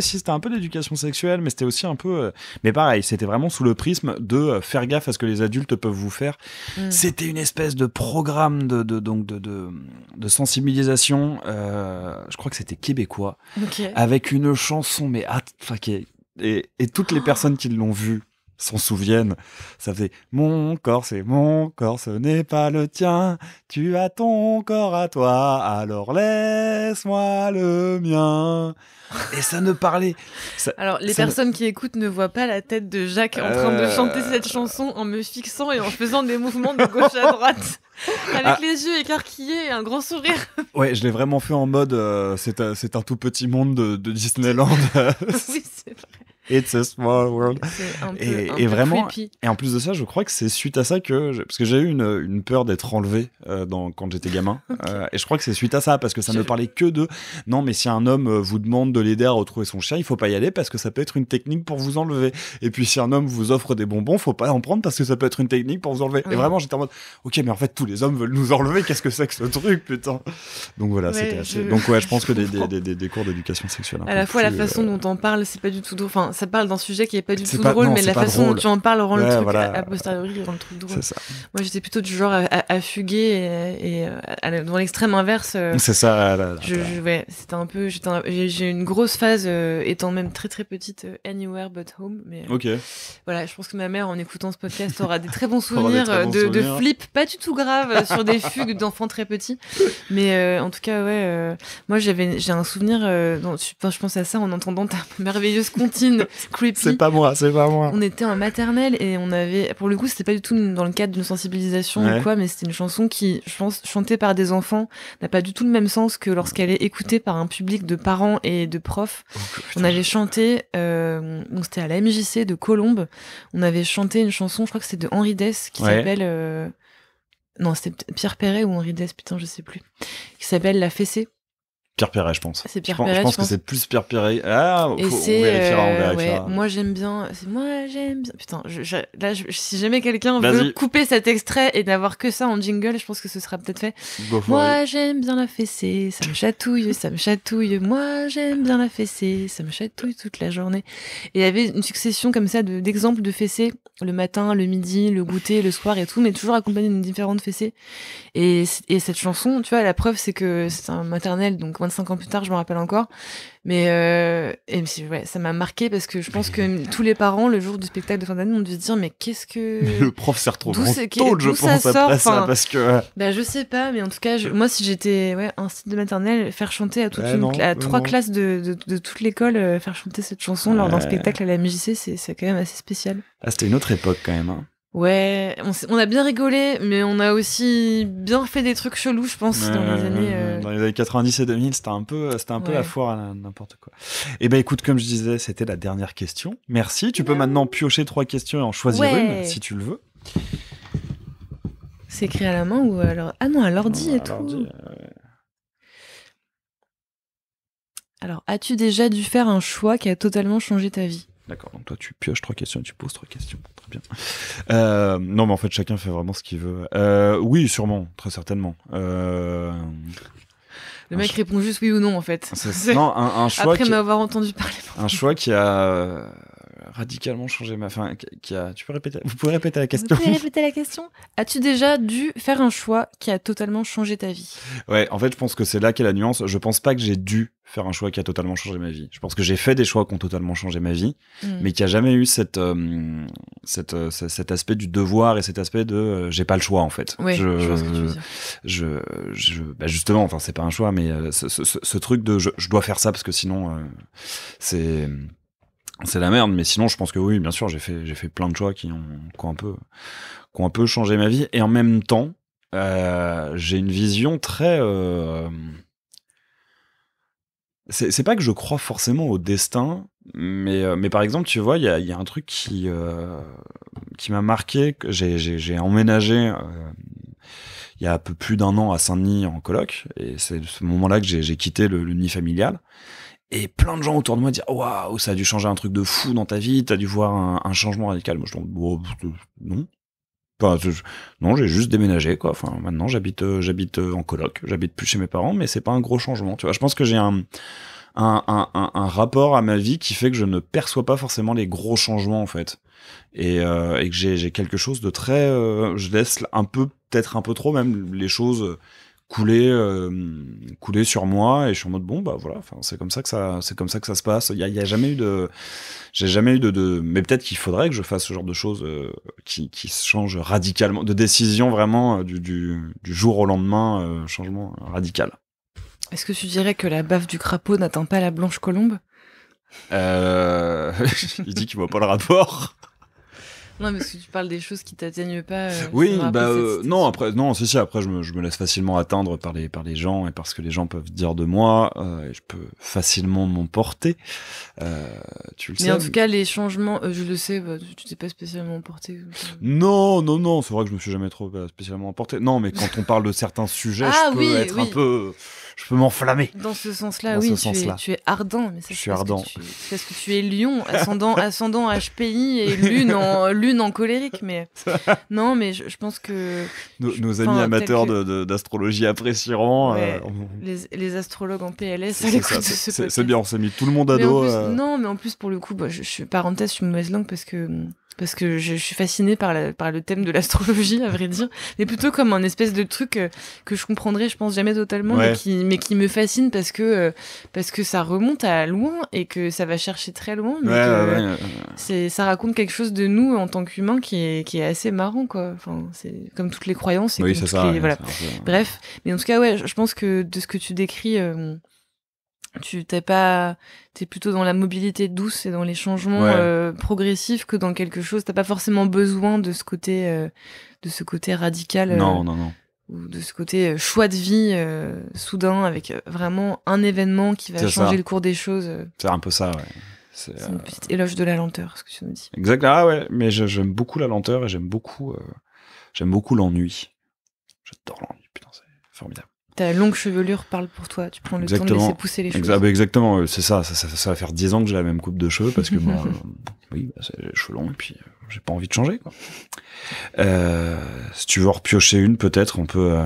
c'était un peu d'éducation sexuelle, mais c'était aussi un peu, mais pareil, c'était vraiment sous le prisme de faire gaffe à ce que les adultes peuvent vous faire. C'était une espèce de programme de sensibilisation, je crois que c'était québécois, avec une chanson, mais et toutes les personnes qui l'ont vu s'en souviennent. Ça faisait « Mon corps, c'est mon corps, ce n'est pas le tien. Tu as ton corps à toi, alors laisse-moi le mien. » Et ça ne parlait... Alors, les personnes qui écoutent ne voient pas la tête de Jacques en train de chanter cette chanson en me fixant et en faisant des mouvements de gauche à droite. Avec les yeux écarquillés et un grand sourire. Ouais, je l'ai vraiment fait en mode c'est un tout petit monde de Disneyland. Oui, c'est vrai. It's a small world. C'est un peu, et vraiment, creepy. Et en plus de ça, je crois que c'est suite à ça parce que j'ai eu une peur d'être enlevé quand j'étais gamin. Et je crois que c'est suite à ça, parce que ça ne parlait que de non, mais si un homme vous demande de l'aider à retrouver son chien, il faut pas y aller parce que ça peut être une technique pour vous enlever. Et puis si un homme vous offre des bonbons, faut pas en prendre parce que ça peut être une technique pour vous enlever. Oui. Et vraiment, j'étais en mode ok, mais en fait, tous les hommes veulent nous enlever. Qu'est-ce que c'est que ce truc, putain. Donc voilà, c'était assez. Donc ouais, je pense que des cours d'éducation sexuelle. À la fois, la façon dont on parle, c'est pas du tout drôle. Enfin, ça parle d'un sujet qui est pas du tout drôle, mais la façon dont tu en parles rend le truc a posteriori rend le truc drôle. C'est ça. Moi, j'étais plutôt du genre à fuguer et dans l'extrême inverse. C'est ça. C'était un peu. J'ai eu une grosse phase étant même très très petite, Anywhere But Home. Mais voilà, je pense que ma mère, en écoutant ce podcast, aura des très bons souvenirs de flips pas du tout graves sur des fugues d'enfants très petits. Mais en tout cas, moi j'ai un souvenir. Je pense à ça en entendant ta merveilleuse comptine creepy. C'est pas moi. On était en maternelle et on avait, pour le coup, c'était pas du tout dans le cadre d'une sensibilisation ou quoi, mais c'était une chanson qui, je pense, chantée par des enfants, n'a pas du tout le même sens que lorsqu'elle est écoutée par un public de parents et de profs. On avait chanté, c'était à la MJC de Colombes, on avait chanté une chanson, je crois que c'était de Henri Dess, qui s'appelle... Non, c'était Pierre Perret ou Henri Dess, putain, je sais plus. Qui s'appelle La Fessée. Pierre Perret, je pense. C'est Pierre Perret. Je pense que c'est plus Pierre Perret. On vérifiera. Ouais, moi j'aime bien. Putain, si jamais quelqu'un veut couper cet extrait et n'avoir que ça en jingle, je pense que ce sera peut-être fait. Moi j'aime bien la fessée, ça me chatouille, ça me chatouille. Moi j'aime bien la fessée, ça me chatouille toute la journée. Et il y avait une succession comme ça d'exemples de fessées, le matin, le midi, le goûter, le soir et tout, mais toujours accompagné d'une différente fessée. Et cette chanson, tu vois, la preuve c'est que c'est un maternel, donc 25 ans plus tard, je me rappelle encore. Mais ça m'a marqué parce que je pense que tous les parents, le jour du spectacle de fin d'année, ont dû se dire mais qu'est-ce que... Le prof s'est retrouvé en taule, je pense, après ça, parce que... je sais pas, mais en tout cas, moi, si j'étais un site de maternelle, faire chanter à trois classes de toute l'école, faire chanter cette chanson lors d'un spectacle à la MJC, c'est quand même assez spécial. Ah, c'était une autre époque quand même, hein. Ouais, on a bien rigolé, mais on a aussi bien fait des trucs chelous, je pense, dans les années... Dans les années 90 et 2000, c'était un peu la foire à n'importe quoi. Et écoute, comme je disais, c'était la dernière question. Merci, tu peux maintenant piocher 3 questions et en choisir une, si tu le veux. C'est écrit à la main ou alors... Ah non, à l'ordi et tout. Alors, as-tu déjà dû faire un choix qui a totalement changé ta vie ? D'accord, donc toi tu pioches 3 questions et tu poses 3 questions. Très bien. Non, mais en fait, chacun fait vraiment ce qu'il veut. Oui, sûrement, très certainement. Le mec répond juste oui ou non, en fait. Non, un choix après m'avoir entendu parler. Un choix qui a radicalement changé ma... Enfin, Vous pouvez répéter la question. Vous pouvez répéter la question. As-tu déjà dû faire un choix qui a totalement changé ta vie? Ouais, en fait, je pense que c'est là qu'est la nuance. Je pense pas que j'ai dû faire un choix qui a totalement changé ma vie. Je pense que j'ai fait des choix qui ont totalement changé ma vie, mais qu'il n'y a jamais eu cet aspect du devoir et cet aspect de j'ai pas le choix, en fait. Ouais, je vois ce que tu veux dire. Justement, enfin, c'est pas un choix, mais ce truc de je dois faire ça parce que sinon, c'est la merde. Mais sinon, je pense que oui, bien sûr, j'ai fait plein de choix qui ont un peu changé ma vie. Et en même temps, j'ai une vision très... C'est pas que je crois forcément au destin, mais par exemple, tu vois, il y a un truc qui m'a marqué, que j'ai emménagé il y a un peu plus d'1 an à Saint-Denis en coloc, et c'est ce moment-là que j'ai quitté le nid familial. Et plein de gens autour de moi disent « Waouh, ça a dû changer un truc de fou dans ta vie, t'as dû voir un changement radical. » Moi, je dis « Non. Enfin, non, j'ai juste déménagé, quoi. Enfin, maintenant, j'habite en coloc, j'habite plus chez mes parents, mais c'est pas un gros changement, tu vois. Je pense que j'ai un rapport à ma vie qui fait que je ne perçois pas forcément les gros changements, en fait. Et que j'ai quelque chose de très... je laisse peut-être un peu trop, même, les choses couler sur moi, et je suis en mode bon, bah voilà, enfin, c'est comme ça que ça se passe. Il y a jamais eu de... J'ai jamais eu de... Mais peut-être qu'il faudrait que je fasse ce genre de choses qui changent radicalement, de décision vraiment du jour au lendemain, changement radical. Est-ce que tu dirais que la baffe du crapaud n'atteint pas la blanche colombe? Il dit qu'il voit pas le rapport. Non, parce que tu parles des choses qui t'atteignent pas. Oui, non, après, non, si, après, je me laisse facilement atteindre par les gens et par ce que les gens peuvent dire de moi, et je peux facilement m'emporter. Tu le sais. Mais en tout cas, les changements, je le sais, tu t'es pas spécialement emporté. Non, c'est vrai que je me suis jamais trop spécialement emporté. Non, mais quand on parle de certains sujets, un peu, je peux m'enflammer. Dans ce sens-là, oui, tu es ardent. Mais ça, je suis ardent. C'est parce que tu es lion, ascendant HPI et lune en colérique, mais non, mais je pense que nos amis amateurs d'astrologie apprécieront. Ouais, les astrologues en PLS. C'est bien, on s'est mis tout le monde à dos. Non, mais en plus pour le coup, je suis parenthèse, je suis une mauvaise langue parce que je suis fascinée par le thème de l'astrologie, à vrai dire, mais plutôt comme un espèce de truc que je comprendrais, je pense, jamais totalement, ouais. mais qui me fascine parce que ça remonte à loin et que ça va chercher très loin, mais ça raconte quelque chose de nous en tant qu'humains qui est assez marrant, quoi. Enfin, c'est comme toutes les croyances. Oui, c'est ça. Voilà. Bref, mais en tout cas, ouais, je pense que de ce que tu décris, t'es plutôt dans la mobilité douce et dans les changements progressifs que dans quelque chose. T'as pas forcément besoin de ce côté radical. Non. Ou de ce côté choix de vie soudain avec vraiment un événement qui va changer le cours des choses. C'est un peu ça, ouais. C'est une petite éloge de la lenteur, ce que tu nous dis. Exact. Ah ouais, mais j'aime beaucoup la lenteur et j'aime beaucoup l'ennui. J'adore l'ennui, putain, c'est formidable. Ta longue chevelure parle pour toi, tu prends le temps de laisser pousser les cheveux. Exactement, c'est ça va faire 10 ans que j'ai la même coupe de cheveux parce que c'est les cheveux longs et puis j'ai pas envie de changer, quoi. Si tu veux en repiocher une, peut-être on peut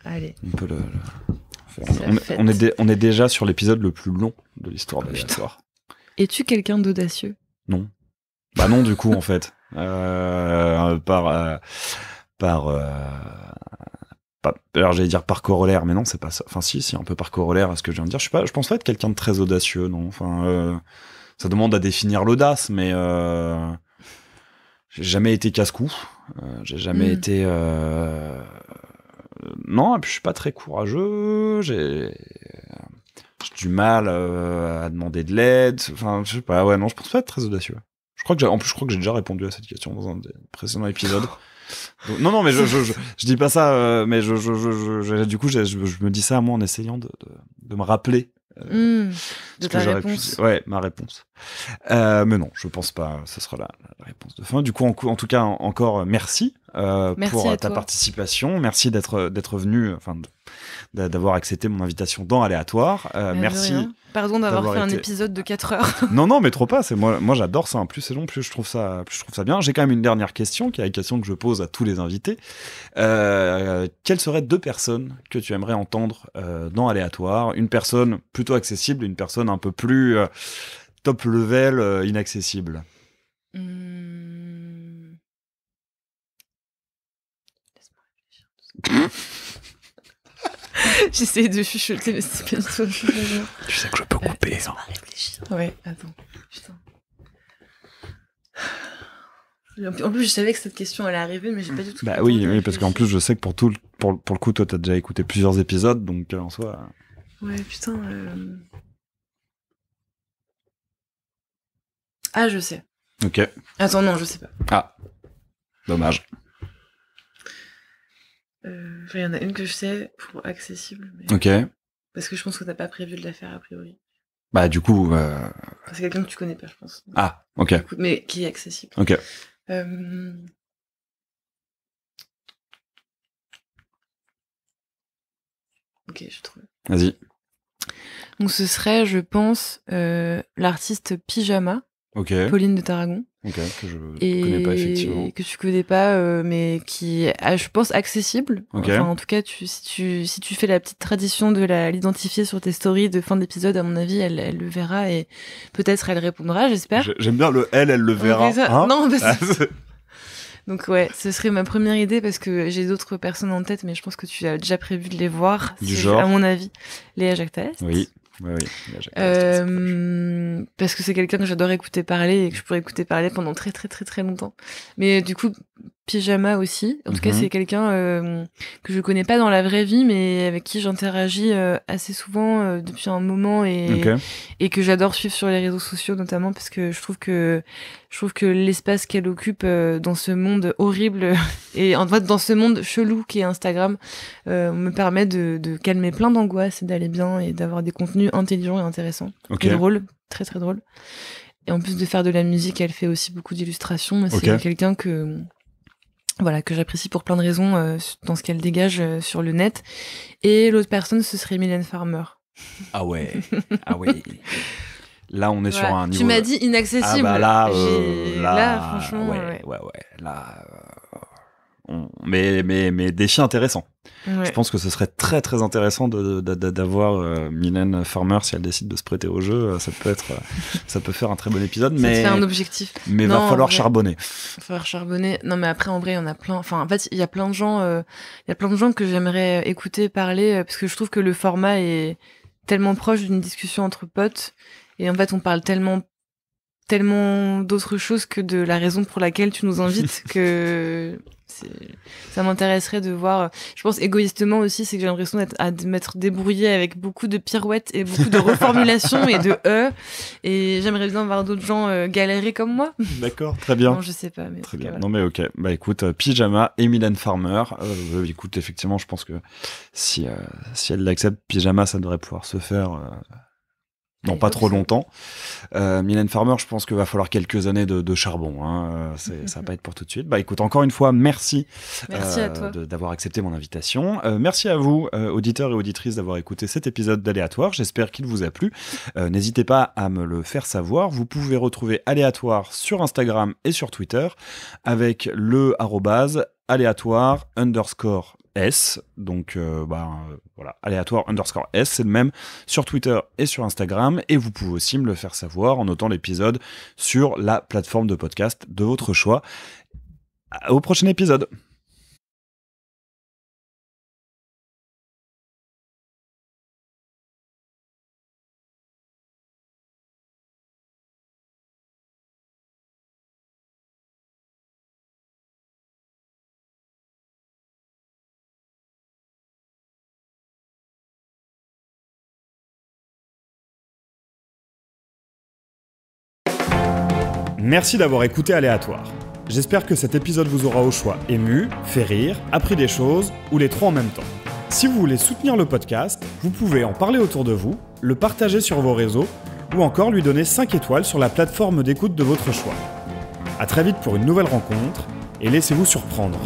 allez. On peut on est déjà sur l'épisode le plus long de l'histoire de l'histoire. Es-tu quelqu'un d'audacieux? Non. Bah non, du coup, en fait. Alors j'allais dire par corollaire, mais non, c'est pas ça. Enfin si, un peu par corollaire à ce que je viens de dire. Je pense pas être quelqu'un de très audacieux, non. Enfin, ça demande à définir l'audace, mais j'ai jamais été casse-cou. J'ai jamais été. Non, et puis je suis pas très courageux. J'ai du mal à demander de l'aide. Enfin, je sais pas. Ouais, non, je pense pas être très audacieux. Je crois que j'ai déjà répondu à cette question dans un des précédents épisodes. Donc, non, mais je dis pas ça, mais du coup, je me dis ça à moi en essayant de me rappeler de ta réponse. Ouais, ma réponse. Mais non, je pense pas. Ce sera la réponse de fin. Du coup, en tout cas, encore merci pour ta participation. Merci d'être venu, d'avoir accepté mon invitation dans Aléatoire. Merci. Pardon d'avoir fait un épisode de 4 heures. Non, mais trop pas. Moi, j'adore ça. Plus c'est long, plus je trouve ça bien. J'ai quand même une dernière question, qui est la question que je pose à tous les invités. Quelles seraient 2 personnes que tu aimerais entendre dans Aléatoire? Une personne plutôt accessible, une personne un peu plus top level, inaccessible. Laisse-moi réfléchir. J'essaie de chuchoter, mais c'est pas du tout. Tu sais que je peux couper. Laisse-moi réfléchir. Ouais, attends. Putain. En plus, je savais que cette question allait arriver, mais j'ai pas du tout. Bah oui, parce qu'en plus, je sais que pour le coup, toi, t'as déjà écouté plusieurs épisodes, donc en soi. Ouais, putain. Ah, je sais. Ok. Attends, non, je sais pas. Ah, dommage. Il y en a une que je sais pour accessible. Mais... Ok. Parce que je pense que t'as pas prévu de la faire a priori. Bah du coup. C'est quelqu'un que tu connais pas, je pense. Ah, ok. Mais qui est accessible. Ok. Ok, je trouve. Vas-y. Donc ce serait, je pense, l'artiste Pyjama. Ok. Pauline de Tarragon. Ok, que je connais pas effectivement. Que tu connais pas, mais qui est, je pense, accessible. Okay. Enfin, en tout cas, si tu fais la petite tradition de l'identifier sur tes stories de fin d'épisode, à mon avis, elle le verra et peut-être elle répondra, j'espère. J'aime bien le elle le verra. Hein non, donc ouais, ce serait ma première idée parce que j'ai d'autres personnes en tête, mais je pense que tu as déjà prévu de les voir. Du genre. À mon avis, Léa Jacques Tallest. Oui. Parce que c'est quelqu'un que j'adore écouter parler et que je pourrais écouter parler pendant très très très très longtemps. Mais du coup, Pyjama aussi. En tout cas, c'est quelqu'un que je connais pas dans la vraie vie, mais avec qui j'interagis assez souvent depuis un moment et que j'adore suivre sur les réseaux sociaux notamment parce que je trouve que l'espace qu'elle occupe dans ce monde horrible et en fait dans ce monde chelou qui est Instagram me permet de calmer plein d'angoisses et d'aller bien et d'avoir des contenus intelligents et intéressants et drôles, très très drôles. Et en plus de faire de la musique, elle fait aussi beaucoup d'illustrations. C'est quelqu'un que j'apprécie pour plein de raisons dans ce qu'elle dégage sur le net. Et l'autre personne, ce serait Mylène Farmer. Ah ouais. Là, on est sur un niveau. Tu m'as dit inaccessible. Ah bah là, franchement. Ouais. Là, mais défi intéressant. Ouais. Je pense que ce serait très très intéressant d'avoir Mylène Farmer si elle décide de se prêter au jeu. Ça peut faire un très bon épisode. Ça te fait un objectif. Mais va falloir charbonner. Non, mais après en vrai, il y en a plein. Enfin, en fait, il y a plein de gens que j'aimerais écouter parler parce que je trouve que le format est tellement proche d'une discussion entre potes. Et en fait, on parle tellement d'autres choses que de la raison pour laquelle tu nous invites que ça m'intéresserait de voir. Je pense égoïstement aussi, c'est que j'ai l'impression de m'être débrouillée avec beaucoup de pirouettes et beaucoup de reformulations et de et j'aimerais bien voir d'autres gens galérer comme moi. D'accord, très bien. Non, je sais pas, mais très bien. Voilà. Non mais ok. Bah écoute, Pyjama et Mylène Farmer. Écoute, effectivement, je pense que si elle l'accepte, Pyjama, ça devrait pouvoir se faire. Non, pas trop longtemps. Mylène Farmer, je pense qu'il va falloir quelques années de charbon. Hein. Ça va pas être pour tout de suite. Bah écoute, encore une fois, merci à toi d'avoir accepté mon invitation. Merci à vous, auditeurs et auditrices, d'avoir écouté cet épisode d'Aléatoire. J'espère qu'il vous a plu. N'hésitez pas à me le faire savoir. Vous pouvez retrouver Aléatoire sur Instagram et sur Twitter avec le @aléatoire_S. Donc voilà, aléatoire_S, c'est le même sur Twitter et sur Instagram, et vous pouvez aussi me le faire savoir en notant l'épisode sur la plateforme de podcast de votre choix. Au prochain épisode. Merci d'avoir écouté Aléatoire. J'espère que cet épisode vous aura au choix ému, fait rire, appris des choses, ou les trois en même temps. Si vous voulez soutenir le podcast, vous pouvez en parler autour de vous, le partager sur vos réseaux, ou encore lui donner 5 étoiles sur la plateforme d'écoute de votre choix. À très vite pour une nouvelle rencontre, et laissez-vous surprendre.